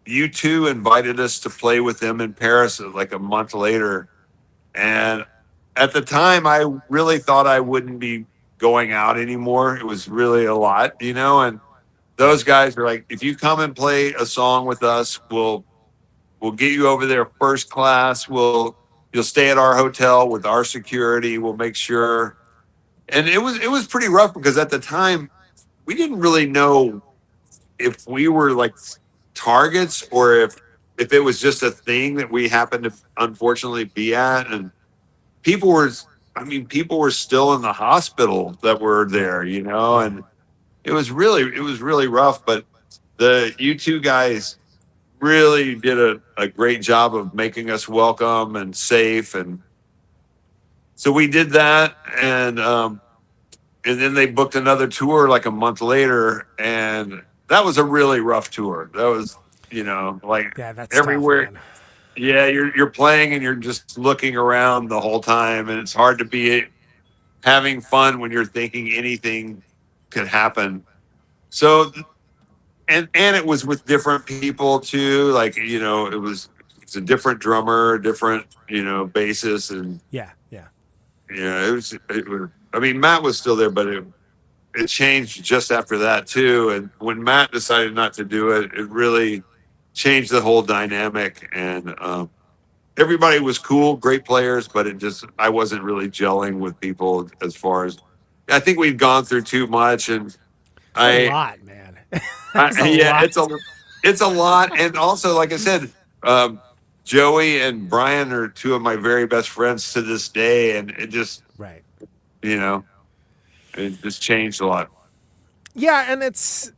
U2 invited us to play with them in Paris like a month later. And at the time, I really thought I wouldn't be going out anymore. It was really a lot, and those guys were like, if you come and play a song with us, we'll get you over there first class. You'll stay at our hotel with our security. We'll make sure. And it was pretty rough because at the time we didn't really know if we were like targets or if it was just a thing that we happened to unfortunately be at. And people were still in the hospital that were there, and it was really rough. But the U2 guys really did a great job of making us welcome and safe. And so we did that, and then they booked another tour like a month later, and that was a really rough tour. That was,
that's
everywhere.
tough, man.
Yeah, you're playing and you're just looking around the whole time, and it's hard to be having fun when you're thinking anything could happen. So, and it was with different people too. Like it's a different drummer, different bassist, and it was. I mean, Matt was still there, but it changed just after that too. And when Matt decided not to do it, it really changed the whole dynamic. And everybody was cool, great players, but I wasn't really gelling with people as far as I think we'd gone through too much. And
a lot, man.
It's a lot. And also, like I said, Joey and Brian are two of my very best friends to this day, and it just it just changed a lot.
Yeah, and it's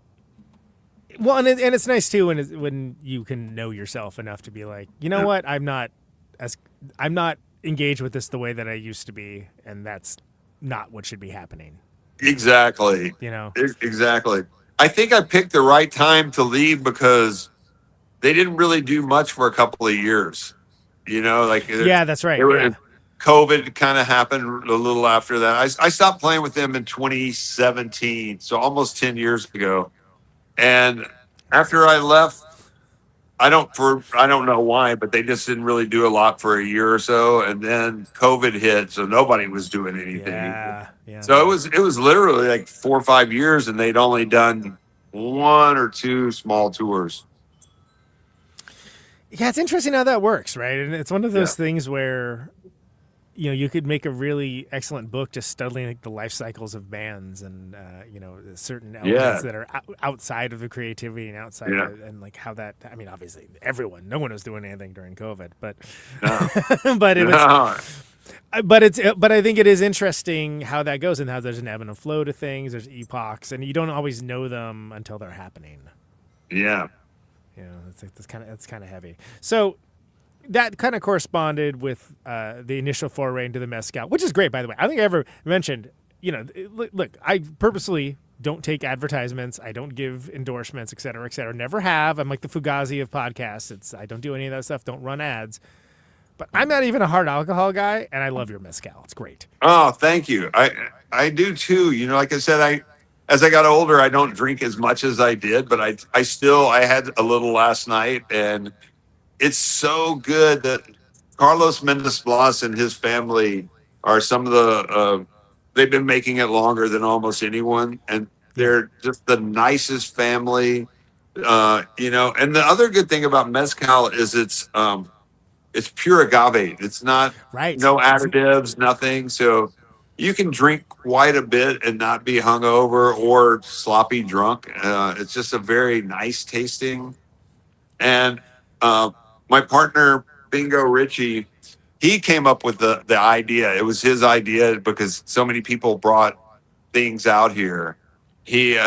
and it's nice too when you can know yourself enough to be like, what, I'm not engaged with this the way that I used to be, and that's not what should be happening.
Exactly. Exactly. I think I picked the right time to leave because they didn't really do much for a couple of years. Yeah,
that's right.
COVID kind of happened a little after that. I stopped playing with them in 2017, so almost 10 years ago. And after I left, I don't know why, but they just didn't really do a lot for a year or so, and then COVID hit, so nobody was doing anything.
Yeah.
So it was literally like 4 or 5 years, and they'd only done 1 or 2 small tours.
Yeah, it's interesting how that works, right? And it's one of those things where you could make a really excellent book just studying like the life cycles of bands and certain elements that are outside of the creativity and outside
Yeah.
and like how that. I mean, obviously, no one was doing anything during COVID, but
No.
but it was.
No.
But I think it is interesting how that goes and how there's an ebb and a flow to things. There's epochs, and you don't always know them until they're happening.
Yeah.
It's like that's kind of heavy. So that kind of corresponded with the initial foray into the mezcal, which is great, by the way. I think I ever mentioned, look, I purposely don't take advertisements. I don't give endorsements, et cetera, et cetera. Never have. I'm like the Fugazi of podcasts. I don't do any of that stuff. Don't run ads. But I'm not even a hard alcohol guy, and I love your mezcal. It's great.
Oh, thank you. I do too. Like I said, as I got older, I don't drink as much as I did, but I had a little last night, and it's so good that Carlos Mendez Blas and his family are some of the they've been making it longer than almost anyone, and they're just the nicest family. And the other good thing about mezcal is it's pure agave. It's not no additives, nothing. So you can drink quite a bit and not be hungover or sloppy drunk. It's just a very nice tasting. And my partner, Bingo Ritchie, he came up with the idea. It was his idea because so many people brought things out here. He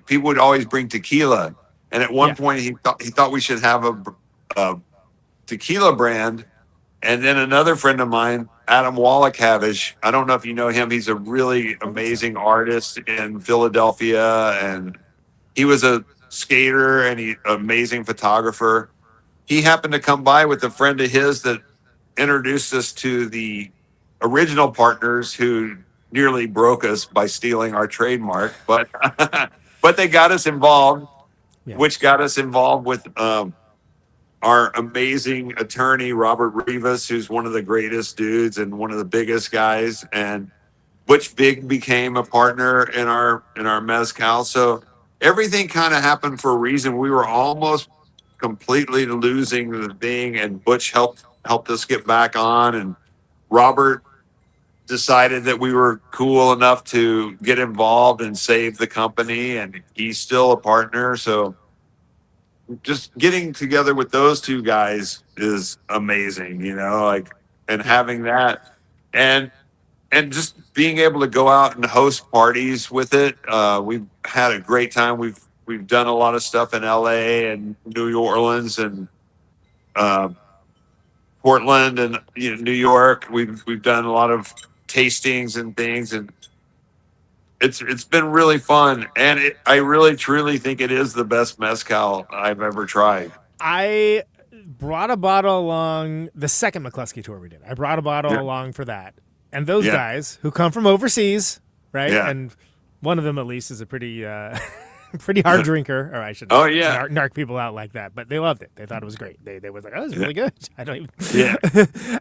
people would always bring tequila. And at one point he thought we should have a tequila brand. And then another friend of mine, Adam Wallach-Havish, I don't know if you know him. He's a really amazing artist in Philadelphia, and he was a skater and he amazing photographer. He happened to come by with a friend of his that introduced us to the original partners who nearly broke us by stealing our trademark, but but they got us involved, which got us involved with our amazing attorney, Robert Rivas, who's one of the greatest dudes and one of the biggest guys. And Butch Vig became a partner in our mezcal. So everything kind of happened for a reason. We were almost completely losing the thing, and Butch helped us get back on. And Robert decided that we were cool enough to get involved and save the company, and he's still a partner. So just getting together with those two guys is amazing, and having that and just being able to go out and host parties with it. We've had a great time. We've done a lot of stuff in LA and New Orleans and Portland and New York. We've done a lot of tastings and things, and it's been really fun, and I really truly think it is the best mezcal I've ever tried.
I brought a bottle along the second McCluskey tour we did. I brought a bottle along for that, and those guys who come from overseas, right?
Yeah.
And one of them at least is a pretty pretty hard drinker, or I should narc people out like that, but they loved it. They thought it was great. They was like, oh, this is really good. I don't even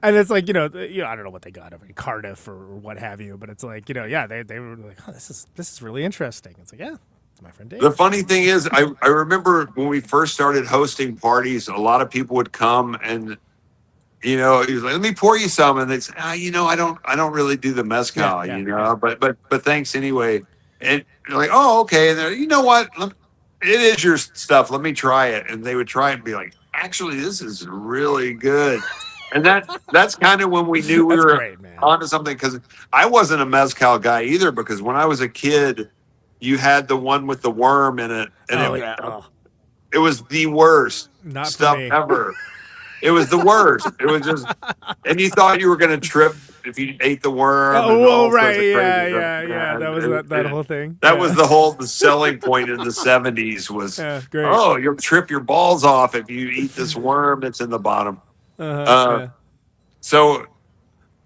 and it's like, I don't know what they got over in Cardiff or what have you, but it's like, they were like, oh, this is really interesting. It's like, it's my friend Dave.
The funny thing is, I remember when we first started hosting parties, a lot of people would come and he was like, let me pour you some, and they'd say, I don't really do the mezcal, but thanks anyway. And you're like, oh, okay. And they're, you know what? It is your stuff. Let me try it. And they would try it and be like, actually, this is really good. And that's kind of when we knew we were onto something, because I wasn't a mezcal guy either, because when I was a kid, you had the one with the worm in it. And it was the worst stuff ever. It was the worst. It was just, and you thought you were going to trip if you ate the worm.
Oh, right. Yeah. That was that whole thing.
That was the selling point in the 70s was, you'll trip your balls off if you eat this worm that's in the bottom. So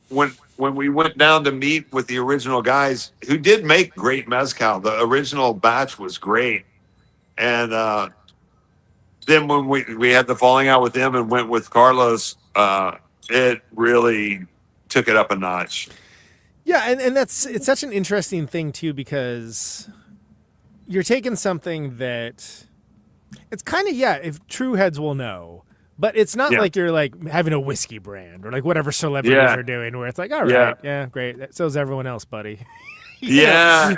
when we went down to meet with the original guys who did make great mezcal, the original batch was great. And then when we had the falling out with them and went with Carlos, it really took it up a notch.
Yeah, and it's such an interesting thing too, because you're taking something that it's kind of if true heads will know, But it's not
Yeah.
like you're like having a whiskey brand or like whatever celebrities
Yeah.
are doing, where it's like, all right,
Yeah.
yeah, great. So's everyone else, buddy.
Yeah.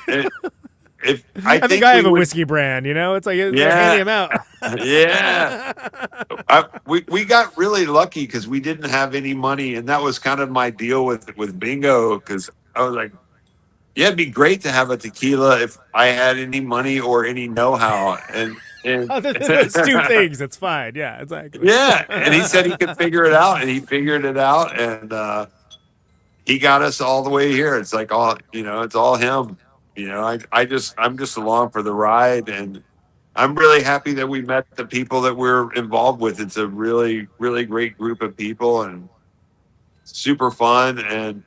I
think
think
I
we
have a
would-
whiskey brand, you know? It's like they're
Yeah.
handing them out.
Yeah. We got really lucky because we didn't have any money, and that was kind of my deal with bingo, because I was like, yeah, it'd be great to have a tequila if I had any money or any know-how. And
Other than those two things, it's fine. Yeah, exactly.
yeah, and he said he could figure it out, and he figured it out, and he got us all the way here. It's like it's all him. I'm just along for the ride, and I'm really happy that we met the people that we're involved with. It's a really, really great group of people and super fun. And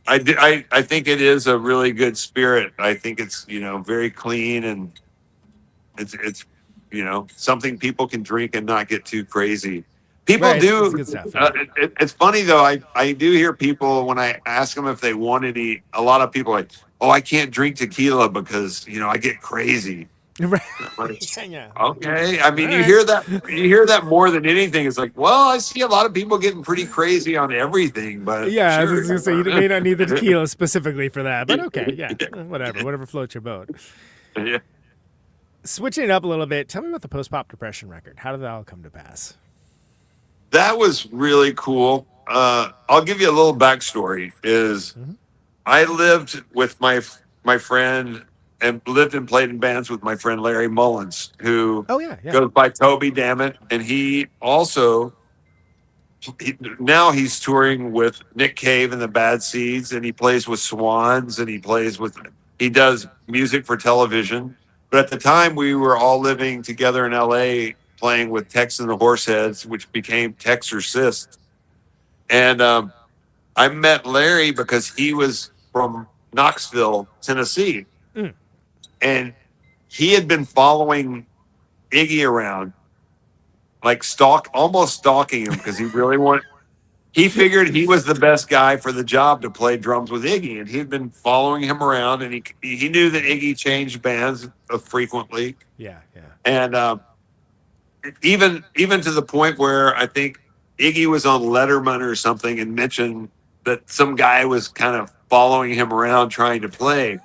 I think it is a really good spirit. I think it's, very clean, and it's something people can drink and not get too crazy. People
Right,
do.
it's good stuff.
It's funny though. I do hear people when I ask them if they want any. A lot of people are like, "Oh, I can't drink tequila because I get crazy."
Right.
I'm like,
Yeah.
okay, I mean,
All
you
right.
hear that more than anything. It's like, well, I see a lot of people getting pretty crazy on everything, but
Yeah, I
sure.
was going to say, you may not need the tequila specifically for that, but okay, yeah, whatever floats your boat.
Yeah.
Switching it up a little bit, tell me about the post-pop depression record. How did that all come to pass?
That was really cool. I'll give you a little backstory. I lived with my friend and lived and played in bands with my friend Larry Mullins, who goes by Toby Dammit, and he also now he's touring with Nick Cave and the Bad Seeds, and he plays with Swans, and he does music for television. But at the time, we were all living together in LA, playing with Tex and the Horseheads, which became Texorcist. And I met Larry because he was from Knoxville, Tennessee. And he had been following Iggy around, like almost stalking him, because he figured he was the best guy for the job to play drums with Iggy. And he'd been following him around, and he knew that Iggy changed bands frequently.
Yeah.
And even to the point where I think Iggy was on Letterman or something and mentioned that some guy was kind of following him around trying to play.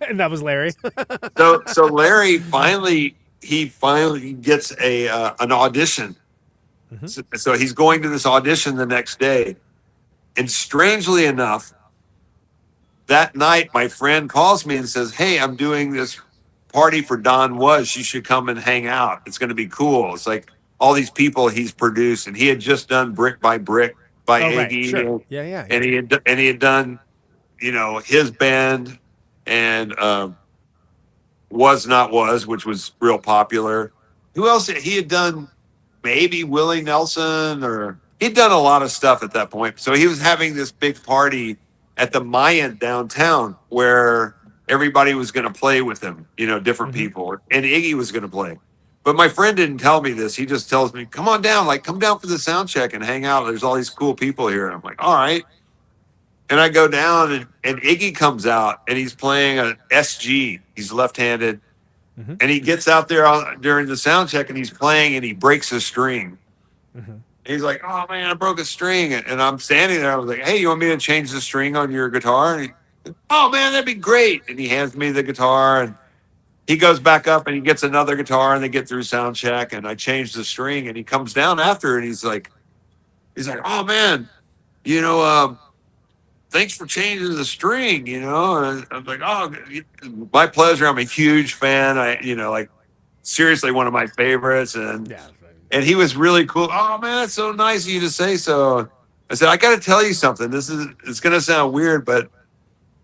And that was Larry.
So Larry finally gets an audition. So he's going to this audition the next day. And strangely enough, that night my friend calls me and says, "Hey, I'm doing this party for Don Was. You should come and hang out. It's going to be cool." It's like all these people he's produced, and he had just done Brick by Brick by Iggy.
Right, sure. Yeah.
And he had done, his band and Was Not Was, which was real popular. Who else? He had done maybe Willie Nelson, or he'd done a lot of stuff at that point. So he was having this big party at the Mayan downtown where everybody was going to play with him, different people. And Iggy was going to play. But my friend didn't tell me this. He just tells me, come on down, come down for the sound check and hang out. There's all these cool people here. And I'm like, all right. And I go down, and Iggy comes out, and he's playing a SG. He's left-handed. And he gets out there during the sound check, and he's playing, and he breaks a string. He's like, "Oh man, I broke a string." And I'm standing there. I was like, "Hey, you want me to change the string on your guitar?" And "Oh man, that'd be great." And he hands me the guitar, and he goes back up and he gets another guitar, and they get through sound check, and I change the string, and he comes down after, and he's like, "Oh man, thanks for changing the string." And I'm like, "Oh, my pleasure. I'm a huge fan. Seriously, one of my favorites." And he was really cool. "Oh man, that's so nice of you to say so." I said, "I got to tell you something. It's going to sound weird, but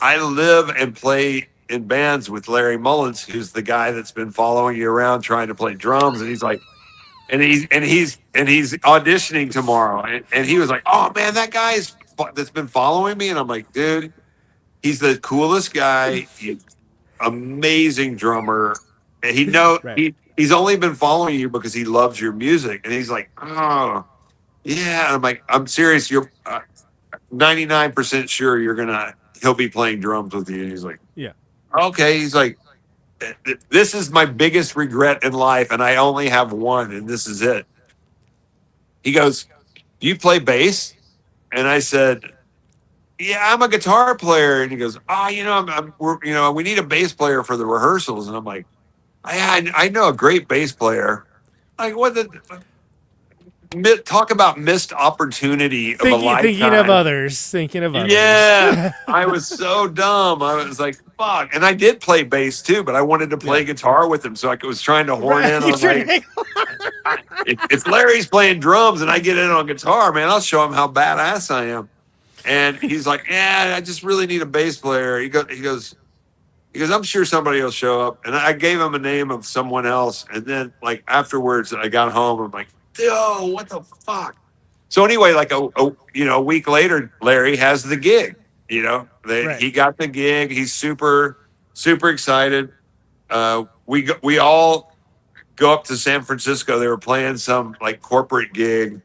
I live and play in bands with Larry Mullins, who's the guy that's been following you around trying to play drums." And he's like, and he's auditioning tomorrow. And he was like, "Oh man, that guy that's been following me." And I'm like, "Dude, he's the coolest guy. He's amazing drummer. And he's only been following you because he loves your music." And he's like, "Oh, yeah." I'm like, "I'm serious. You're 99% sure he'll be playing drums with you." And he's like,
Yeah.
"Okay." He's like, this is my biggest regret in life, and I only have one, and this is it. He goes, "Do you play bass?" And I said, "Yeah, I'm a guitar player." And he goes, "Oh, we need a bass player for the rehearsals." And I'm like, I know a great bass player. Like, talk about missed opportunity of a lifetime.
Thinking of others.
Yeah, I was so dumb. I was like, fuck. And I did play bass too, but I wanted to play guitar with him. So I was trying to horn in on like, if Larry's playing drums and I get in on guitar, man, I'll show him how badass I am. And he's like, yeah, I just really need a bass player. He goes, I'm sure somebody will show up. And I gave him a name of someone else. And then like afterwards I got home, I'm like, yo, what the fuck? So anyway, like a week later, Larry has the gig. He got the gig. He's super, super excited. We all go up to San Francisco. They were playing some like corporate gig,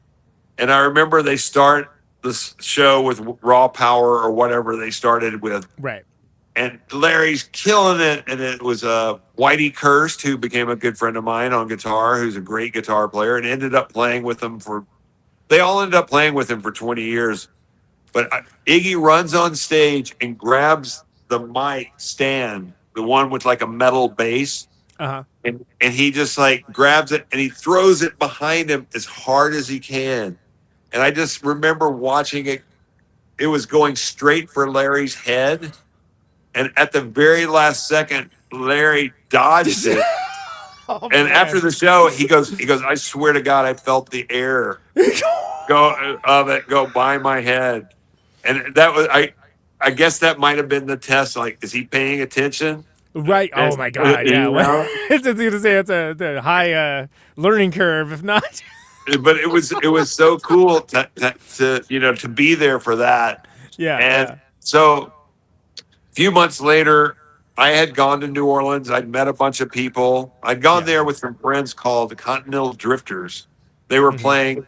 and I remember they start the show with Raw Power or whatever they started with.
Right.
And Larry's killing it, and it was Whitey Kirst, who became a good friend of mine on guitar, who's a great guitar player, and ended up playing with them They all ended up playing with him for 20 years. But Iggy runs on stage and grabs the mic stand, the one with like a metal bass, and he just like grabs it and he throws it behind him as hard as he can. And I just remember watching it. It was going straight for Larry's head. And at the very last second, Larry dodged it. And after the show, he goes, I swear to God, I felt the air go by my head. And that was, I guess that might have been the test. Like, is he paying attention?
Right. Oh my God. Yeah. Well, it's going to say it's a high learning curve, if not.
But it was so cool to be there for that.
Yeah.
And so a few months later, I had gone to New Orleans. I'd met a bunch of people. I'd gone there with some friends called the Continental Drifters. They were playing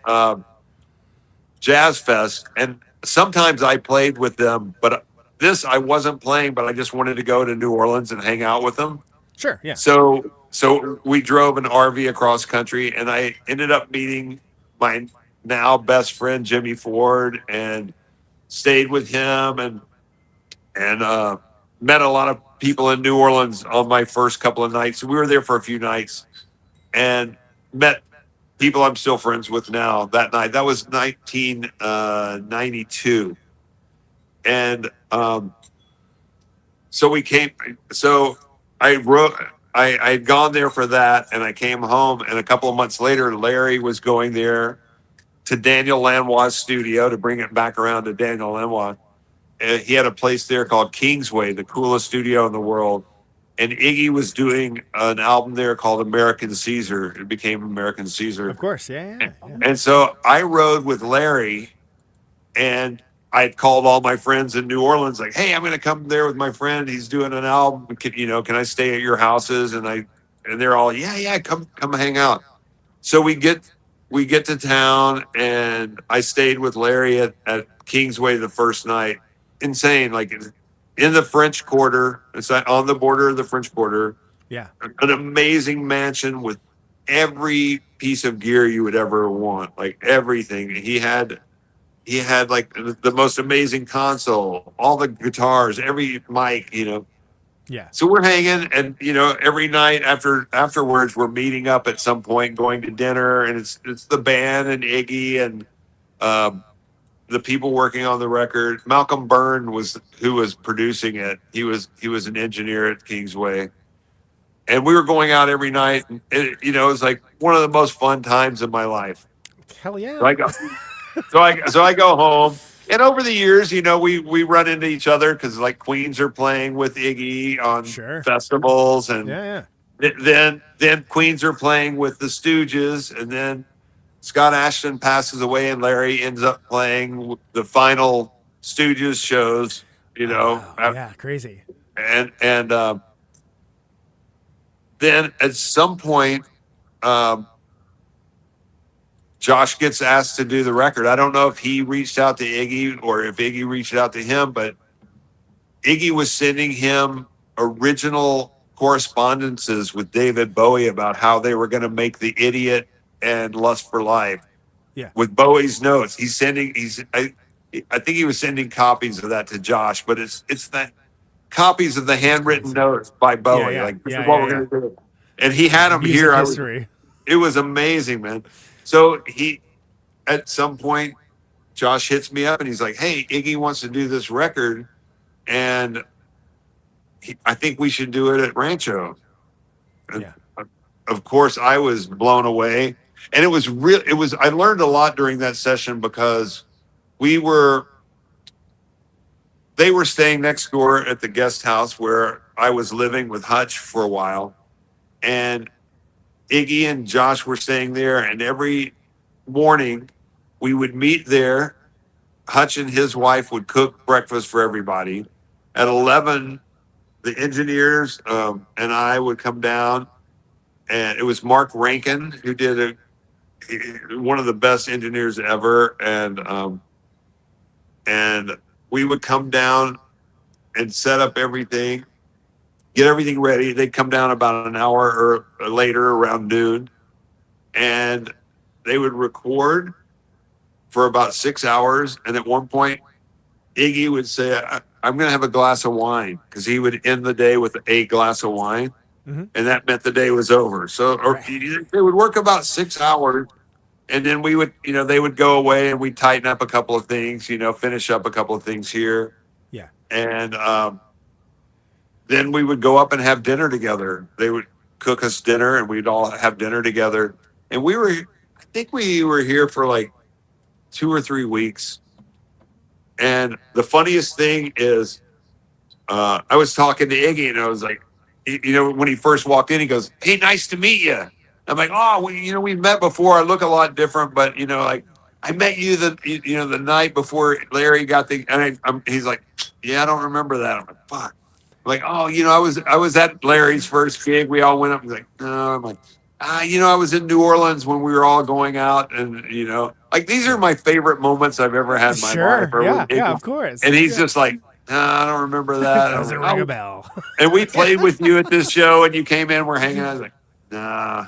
Jazz Fest, and sometimes I played with them, but this I wasn't playing, but I just wanted to go to New Orleans and hang out with them.
Sure, yeah.
So we drove an RV across country, and I ended up meeting my now best friend, Jimmy Ford, and stayed with him and met a lot of people in New Orleans on my first couple of nights. So we were there for a few nights and met people I'm still friends with now that night. That was 1992. And so I'd gone there for that, and I came home, and a couple of months later, Larry was going there to Daniel Lanois' studio to bring it back around to Daniel Lanois. He had a place there called Kingsway, the coolest studio in the world. And Iggy was doing an album there called American Caesar. It became American Caesar.
Of course, yeah.
And so I rode with Larry, and I'd called all my friends in New Orleans, like, hey, I'm going to come there with my friend. He's doing an album. Can I stay at your houses? And they're all, yeah, come hang out. So we get to town, and I stayed with Larry at Kingsway the first night. Insane, like in the French Quarter. It's on the border of the French Quarter.
Yeah.
An amazing mansion with every piece of gear you would ever want, like everything. He had like the most amazing console, all the guitars, every mic,
Yeah.
So we're hanging, and every night afterwards we're meeting up at some point, going to dinner, and it's the band and Iggy and the people working on the record. Malcolm Byrne who was producing it. He was an engineer at Kingsway, and we were going out every night. And it was like one of the most fun times of my life.
Hell yeah.
So I go home, and over the years, we run into each other because like Queens are playing with Iggy on festivals, and then Queens are playing with the Stooges, and then Scott Ashton passes away, and Larry ends up playing the final Stooges shows.
Yeah, crazy.
And then at some point, Josh gets asked to do the record. I don't know if he reached out to Iggy or if Iggy reached out to him, but Iggy was sending him original correspondences with David Bowie about how they were going to make The Idiot and Lust for Life.
Yeah.
With Bowie's notes, I think he was sending copies of that to Josh, but it's the copies of the handwritten
crazy.
notes by Bowie.
Yeah.
Like, this
Yeah,
is what
yeah,
we're going to do. And he had them
Music
here.
history.
It was amazing, man. So at some point, Josh hits me up and he's like, "Hey, Iggy wants to do this record, and I think we should do it at Rancho." And
Yeah.
of course, I was blown away, and it was real. I learned a lot during that session because they were staying next door at the guest house where I was living with Hutch for a while, and Iggy and Josh were staying there, and every morning we would meet there. Hutch and his wife would cook breakfast for everybody. At 11, the engineers and I would come down, and it was Mark Rankin who did one of the best engineers ever, and we would come down and set up everything, get everything ready. They'd come down about an hour or later, around noon, and they would record for about 6 hours. And at one point, Iggy would say, "I'm going to have a glass of wine," because he would end the day with a glass of wine.
Mm-hmm.
And that meant the day was over. So they would work about 6 hours, and then we would, they would go away and we'd tighten up a couple of things, finish up a couple of things here.
Yeah.
And then we would go up and have dinner together. They would cook us dinner and we'd all have dinner together. And I think we were here for like 2 or 3 weeks. And the funniest thing is, I was talking to Iggy and I was like, when he first walked in, he goes, "Hey, nice to meet you." I'm like, "Oh, we've met before. I look a lot different, but like, I met you the night before Larry got he's like, "Yeah, I don't remember that." I'm like, "Fuck." I'm like, "Oh, I was at Larry's first gig. We all went up." He's like, "No." I'm like, I was in New Orleans when we were all going out, and like, these are my favorite moments I've ever had in my life.
Sure. Yeah, of course.
And he's just like, "No, I don't remember that."
Doesn't ring a bell.
And we played with you at this show, and you came in. We're hanging out. I was like, "Nah."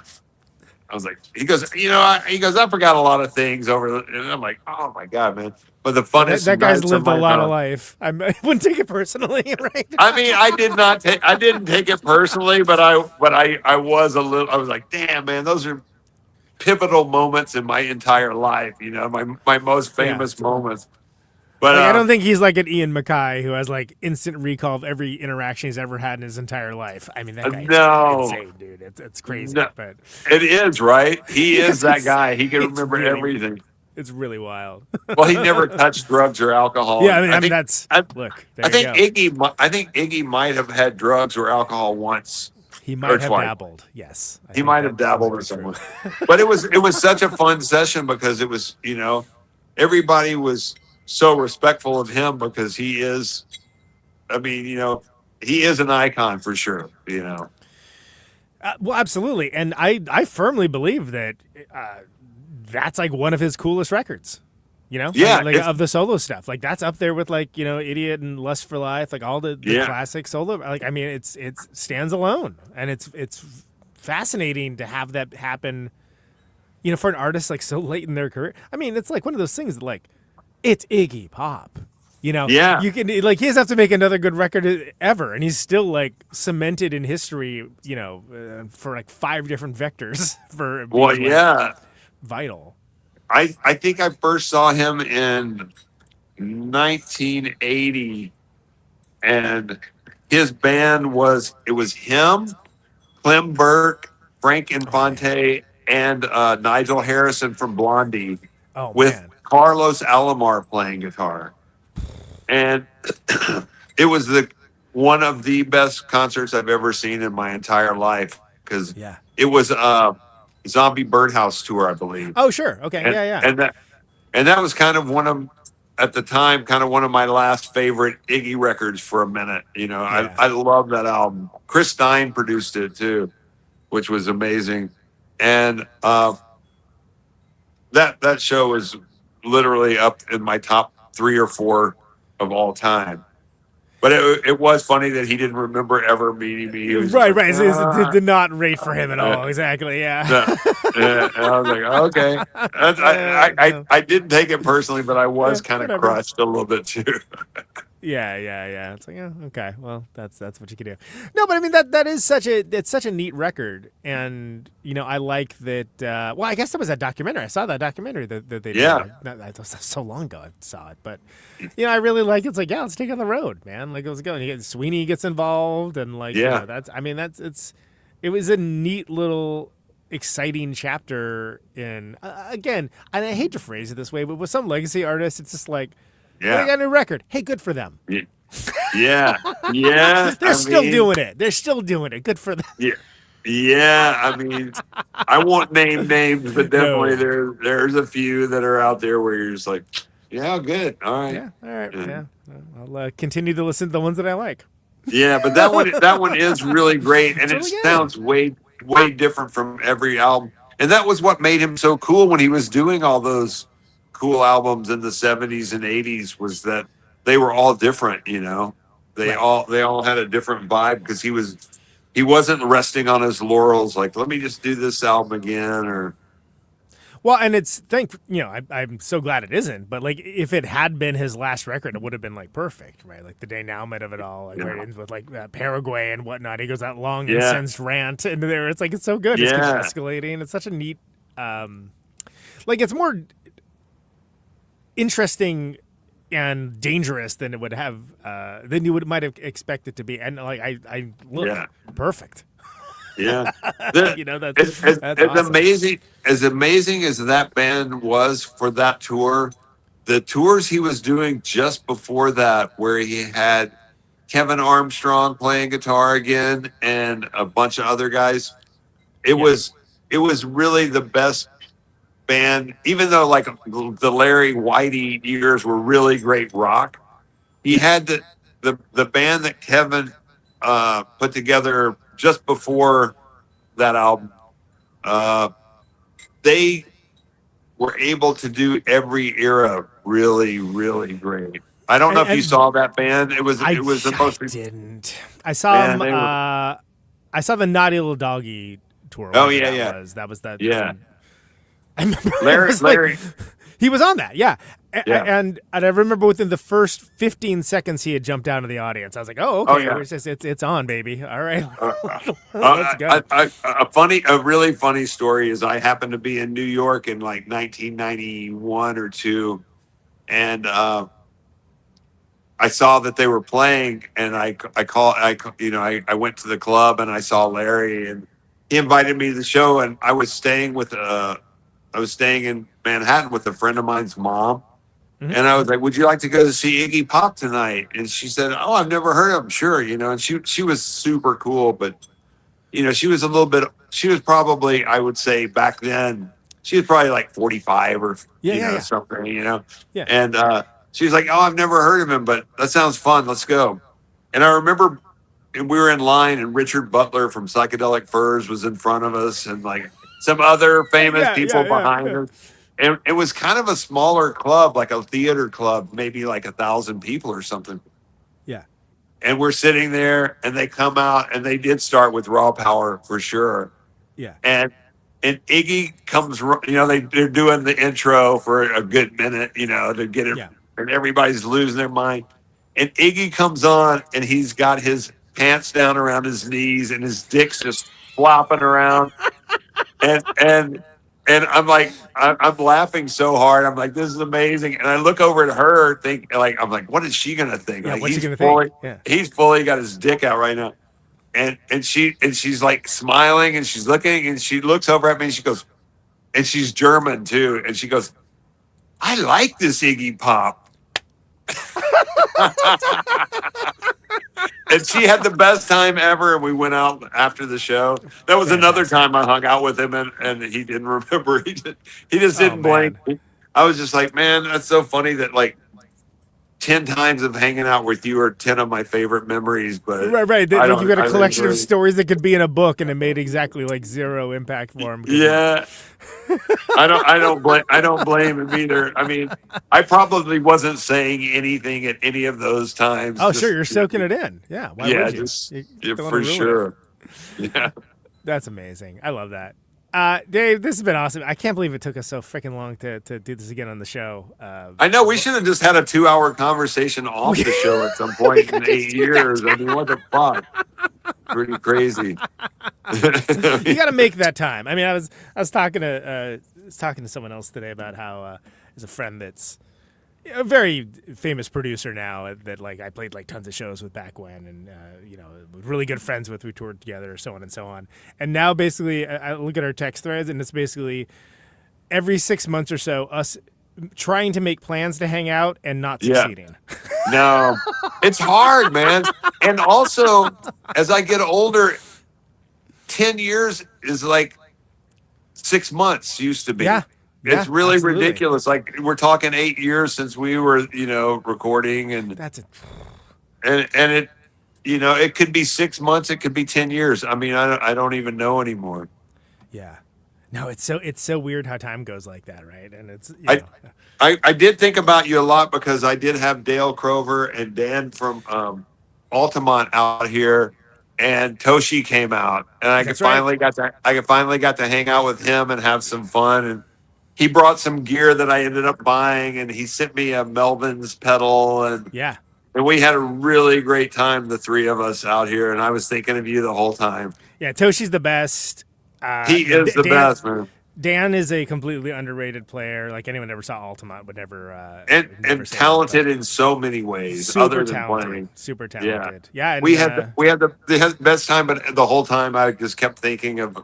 I was like, he goes, "I forgot a lot of things over." And I'm like, "Oh my God, man!" But the funnest.
That guy's
nights
lived
of
a
my
lot of
life.
life. I wouldn't take it personally, right?
I mean, I didn't take it personally, but I was a little. I was like, "Damn, man, those are pivotal moments in my entire life." My most famous moments. But
I don't think he's like an Ian MacKaye who has like instant recall of every interaction he's ever had in his entire life. I mean, that guy's insane, dude. It's crazy.
No,
but
it is, right? He is that guy. He can remember everything.
It's really wild.
Well, he never touched drugs or alcohol.
Yeah, I mean,
I think Iggy might have had drugs or alcohol once.
He might have dabbled. Yes,
he might have dabbled or something. But it was such a fun session because it was, everybody was so respectful of him because he is, he is an icon for sure.
Well, absolutely, and I firmly believe that that's like one of his coolest records.
Yeah,
like of the solo stuff, like that's up there with like Idiot and Lust for Life, like all the classic solo. Like, I mean, it stands alone, and it's fascinating to have that happen. For an artist like so late in their career. I mean, it's like one of those things that like it's Iggy Pop.
Yeah.
You can like he doesn't have to make another good record ever, and he's still like cemented in history. For like 5 different vectors for being, vital.
I think I first saw him in 1980, and his band was him, Clem Burke, Frank Infante, and Nigel Harrison from Blondie, with Carlos Alomar playing guitar. And it was one of the best concerts I've ever seen in my entire life, because it was Zombie Birdhouse tour, I believe.
Oh, sure. Okay.
And that was kind of at the time, one of my last favorite Iggy records for a minute. I love that album. Chris Stein produced it too, which was amazing. And that show is literally up in my top 3 or 4 of all time. But it was funny that he didn't remember ever meeting me. He was
Right,
like,
right. It did not rate for him at all. Exactly. Yeah.
And I was like, okay. I didn't take it personally, but I was kind of
whatever.
crushed a little bit too.
Yeah. It's like, okay, well, that's what you can do. No, but I mean that is such a neat record, and I like that. Well, I guess that was that documentary. I saw that documentary that they did. That was so long ago I saw it, but I really like it. It's like, let's take it on the road, man. Like, let's go. And Sweeney gets involved, and like, it was a neat little exciting chapter in again, and I hate to phrase it this way, but with some legacy artists, it's just like, they got a new record. Hey, good for them.
Yeah.
They're still doing it. They're still doing it. Good for them.
Yeah. I mean, I won't name names, but definitely there's a few that are out there where you're just like, yeah, good. All right.
Yeah. All right. Yeah. I'll continue to listen to the ones that I like.
Yeah, but that one is really great, and it sounds way different from every album. And that was what made him so cool when he was doing all those cool albums in the 70s and 80s, was that they were all different, They all had a different vibe, because he wasn't resting on his laurels like, let me just do this album again, or
well, and I'm so glad it isn't, but like, if it had been his last record, it would have been like perfect, right? Like the denouement of it all, like where it ends with like Paraguay and whatnot. He goes that long incensed rant into there. It's like, it's so good. It's escalating. It's such a neat, like, it's more interesting and dangerous than it would have than you might have expected to be, and like I look perfect.
Yeah,
that's
awesome.
Amazing.
As amazing as that band was for that tour, the tours he was doing just before that, where he had Kevin Armstrong playing guitar again and a bunch of other guys, it was really the best band. Even though like the Larry Whitey years were really great rock, he had the band that Kevin put together just before that album. They were able to do every era really, really great. I don't know if you saw that band. It was the most.
I didn't. I saw him. I saw the Naughty Little Doggy tour.
Oh yeah.
That was that.
Yeah.
I remember
Larry.
He was on that, yeah. And I remember within the first 15 seconds he had jumped out of the audience. I was like, oh, okay, it's on, baby. All right, let's go.
A really funny story is I happened to be in New York in like 1991 or 2, and I saw that they were playing, and I went to the club and I saw Larry, and he invited me to the show, and I was staying in Manhattan with a friend of mine's mom. Mm-hmm. And I was like, would you like to go to see Iggy Pop tonight? And she said, oh, I've never heard of him. Sure. And she was super cool, but she was probably, I would say back then, she was probably like 45 or something, Yeah. And she was like, oh, I've never heard of him, but that sounds fun. Let's go. And I remember we were in line, and Richard Butler from Psychedelic Furs was in front of us, and like some other famous people behind us. And it was kind of a smaller club, like a theater club, maybe like 1,000 people or something.
Yeah.
And we're sitting there, and they come out, and they did start with Raw Power for sure.
Yeah.
And Iggy comes, they're doing the intro for a good minute, to get it, and everybody's losing their mind. And Iggy comes on, and he's got his pants down around his knees, and his dick's just flopping around. And I'm like, I'm laughing so hard. I'm like, this is amazing. And I look over at her, I'm like, what is she gonna think?
Yeah,
like,
what's she gonna think? Yeah.
He's fully got his dick out right now, and she's like smiling, and she's looking, and she looks over at me, and she goes, and she's German too, and she goes, I like this Iggy Pop. And she had the best time ever, and we went out after the show. That was another time I hung out with him, and he didn't remember. He just didn't blink. I was just like, man, that's so funny that like 10 times of hanging out with you are 10 of my favorite memories, but
Right.
I
Like you got a collection of
really-
stories that could be in a book, and it made exactly like zero impact for him.
Yeah. I don't blame him either. I mean, I probably wasn't saying anything at any of those times.
Oh, sure, you're soaking it in. Yeah, why would you?
Yeah,
don't wanna
for
ruin
sure. Yeah.
That's amazing. I love that. Dave, this has been awesome. I can't believe it took us so freaking long to do this again on the show.
I know we should have just had a 2-hour conversation off the show at some point in 8 years. I mean, what the fuck? Pretty crazy.
You got to make that time. I mean, I was talking to someone else today about how there's a friend that's a very famous producer now that like I played like tons of shows with back when, and really good friends with. We toured together, so on and so on. And now basically, I look at our text threads, and it's basically every 6 months or so us trying to make plans to hang out and not succeeding.
No, it's hard, man. And also, as I get older, 10 years is like 6 months used to be.
Yeah.
It's really
absolutely.
ridiculous. Like we're talking 8 years since we were, recording, and
That's it.
it, it could be 6 months, it could be 10 years. I mean, I don't even know anymore.
Yeah. No, it's so weird how time goes like that, right? And it's
I did think about you a lot because I did have Dale Crover and Dan from Altamont out here, and Toshi came out, and I finally got to hang out with him and have some fun. And he brought some gear that I ended up buying, and he sent me a Melvin's pedal, and we had a really great time, the three of us out here. And I was thinking of you the whole time.
Yeah, Toshi's the best.
He is the best, man.
Dan is a completely underrated player. Like anyone never saw Altamont would never.
And talented in so many ways, other than playing.
Super talented. Yeah, and,
we had the best time, but the whole time I just kept thinking of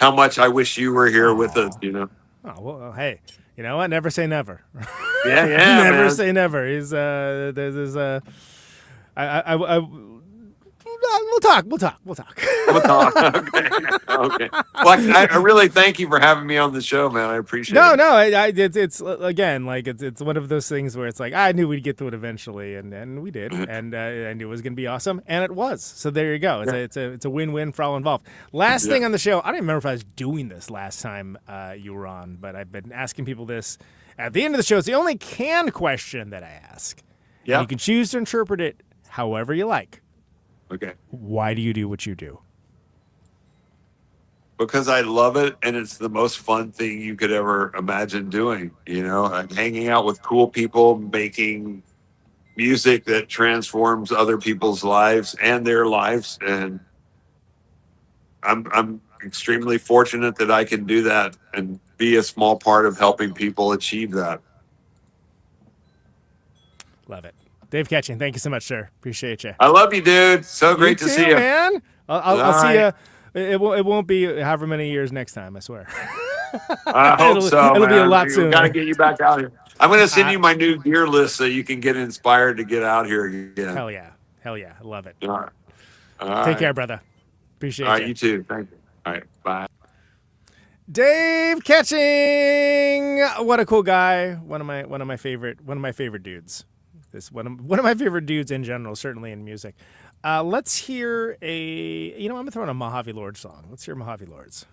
how much I wish you were here with us.
Oh well, hey, you know what? Never say never.
Yeah,
never
man.
say never. He's there's We'll talk.
We'll talk. Okay. Well, I really thank you for having me on the show, man. I appreciate it.
No. It's again like it's one of those things where it's like I knew we'd get to it eventually, and we did, and I knew it was going to be awesome, and it was. So there you go. It's a win-win for all involved. Last thing on the show, I don't even remember if I was doing this last time you were on, but I've been asking people this at the end of the show. It's the only canned question that I ask.
Yeah.
You can choose to interpret it however you like.
Okay.
Why do you do what you do?
Because I love it, and it's the most fun thing you could ever imagine doing. Like hanging out with cool people, making music that transforms other people's lives and their lives, and I'm extremely fortunate that I can do that and be a small part of helping people achieve that.
Love it. Dave Ketching, thank you so much, sir. Appreciate you.
I love you, dude. So great to see you,
man. I'll see you. It won't be however many years next time, I swear.
I hope so.
It'll be a lot
sooner.
sooner.
Got to get you back out here. I'm going to send you my new gear list so you can get inspired to get out here again.
Hell yeah. I love it.
All right.
Take care, brother. Appreciate you.
All right, you too. Thank you. All right, bye.
Dave Ketching, what a cool guy. One of my favorite dudes. One of my favorite dudes in general, certainly in music. Let's hear I'm gonna throw in a Mojave Lords song. Let's hear Mojave Lords.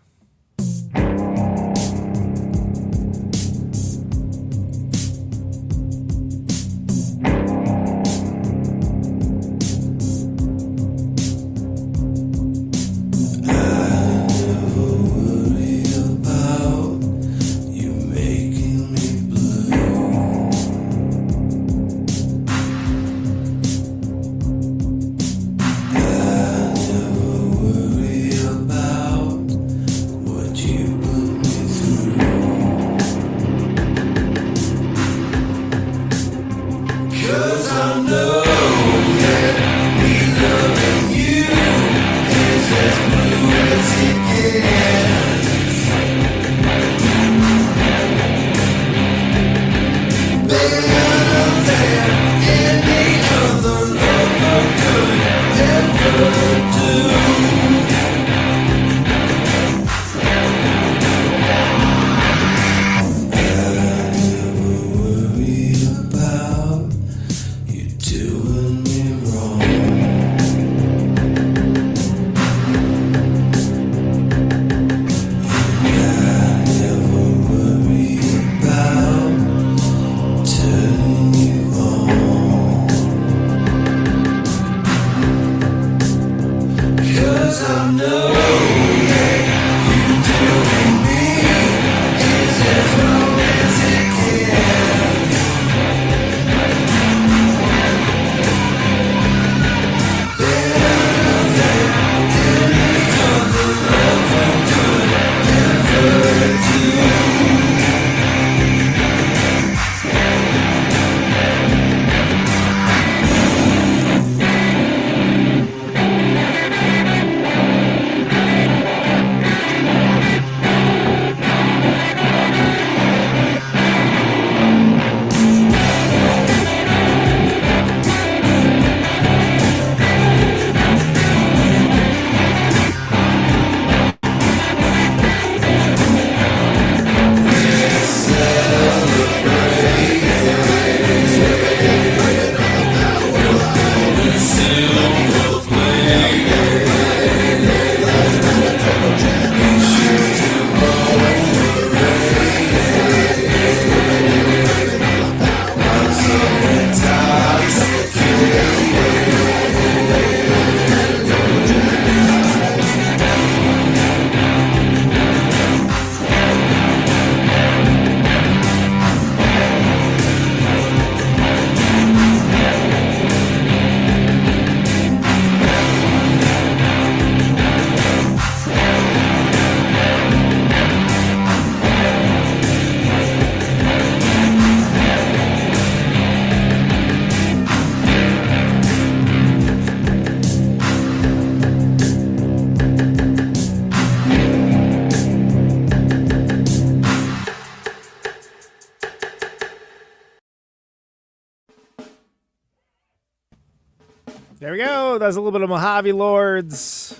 There we go. That was a little bit of Mojave Lords.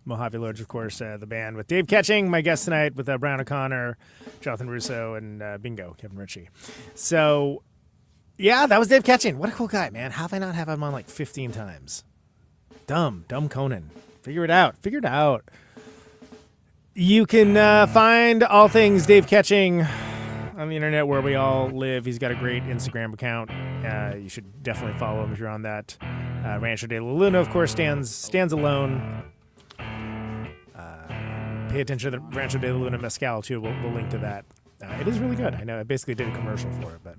Mojave Lords, of course, the band with Dave Ketching, my guest tonight, with Brian O'Connor, Jonathan Russo, and Bingo, Kevin Ritchie. So, yeah, that was Dave Ketching. What a cool guy, man. How have I not have him on like 15 times? Dumb Conan. Figure it out. You can find all things Dave Ketching on the internet where we all live. He's got a great Instagram account. You should definitely follow him if you're on that. Rancho De La Luna, of course, stands alone. Pay attention to the Rancho De La Luna Mezcal, too. We'll link to that. It is really good. I know I basically did a commercial for it, but...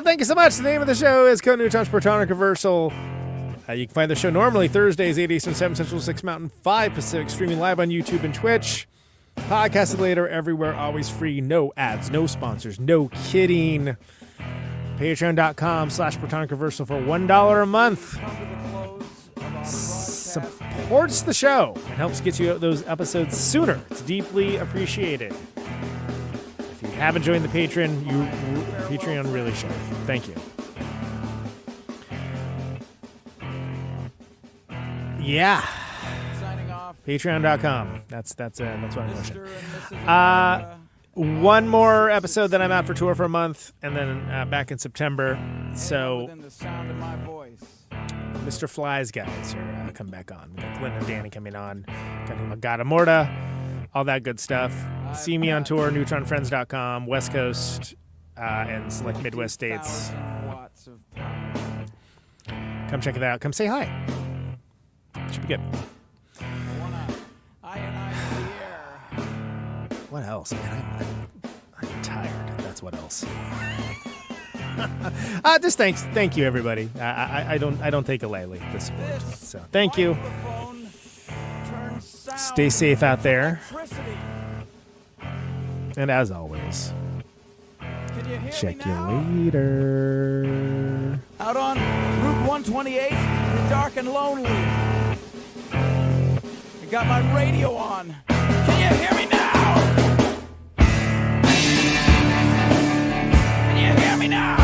thank you so much. The name of the show is Conan Neutron's Protonic Reversal. You can find the show normally Thursdays, 8 Eastern, 7 Central, 6 Mountain, 5 Pacific, streaming live on YouTube and Twitch. Podcasted later, everywhere, always free. No ads, no sponsors, no kidding. Patreon.com/Protonic Reversal for $1 a month. Supports the show and helps get you those episodes sooner. It's deeply appreciated. If you haven't joined the Patreon really should. Thank you. Yeah. Patreon.com. That's what I'm pushing. One more episode that I'm out for tour for a month, and then back in September. So, Mr. Fly's guys are coming back on. We got Glenn and Danny coming on. Got Magata Morta, all that good stuff. See me on tour, neutronfriends.com, West Coast, and select Midwest states. Come check it out. Come say hi. Should be good. What else? Man, I'm tired. That's what else. Just thank you, everybody. I don't take it lightly, this support. So thank you. Stay safe out there. And as always, check you later.
Out on Route 128, you're dark and lonely. I got my radio on. Can you hear me now? Can you hear me now?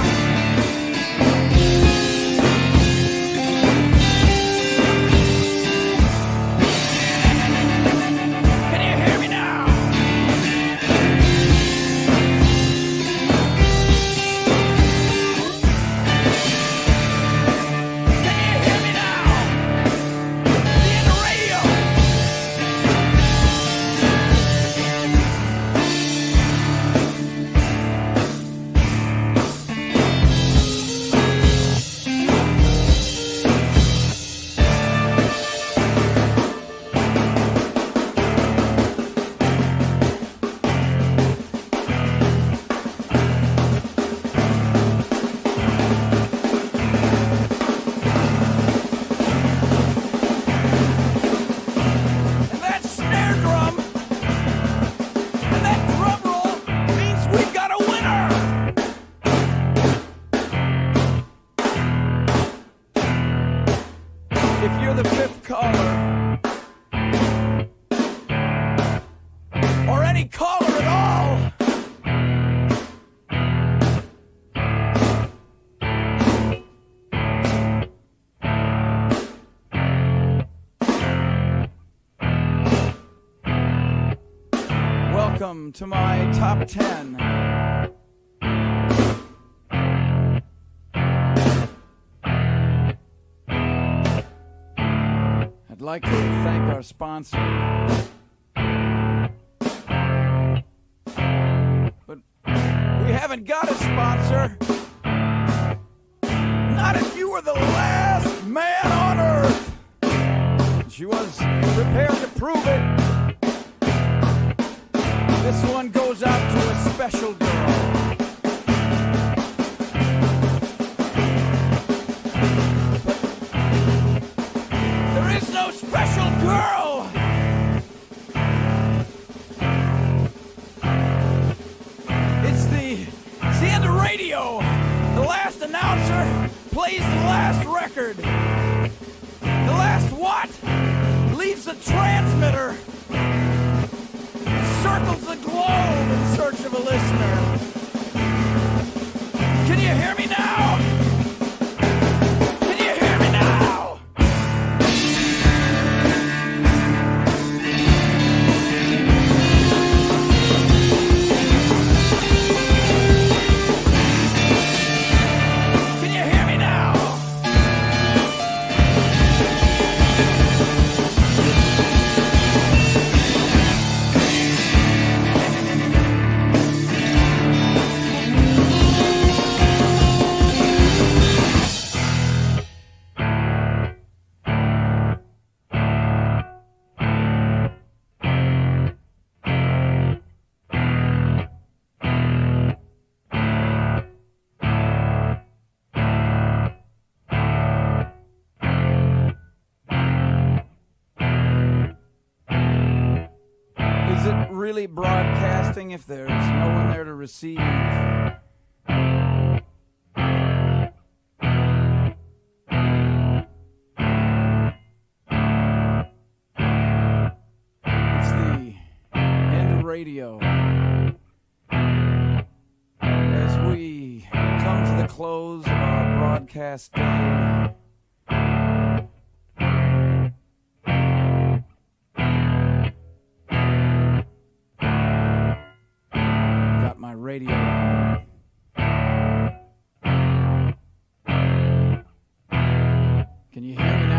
Welcome to my top 10. I'd like to thank our sponsor. But we haven't got a sponsor. Not if you were the last man on Earth. She was prepared to prove it. This one goes out to a special girl. But there is no special girl. It's the end of radio. The last announcer plays the last record. The last what? Leaves the transmitter. Circles the globe in search of a listener. Can you hear me now? it really broadcasting if there's no one there to receive? It's the end of radio. As we come to the close of our broadcast day, got my radio on. Can you hear me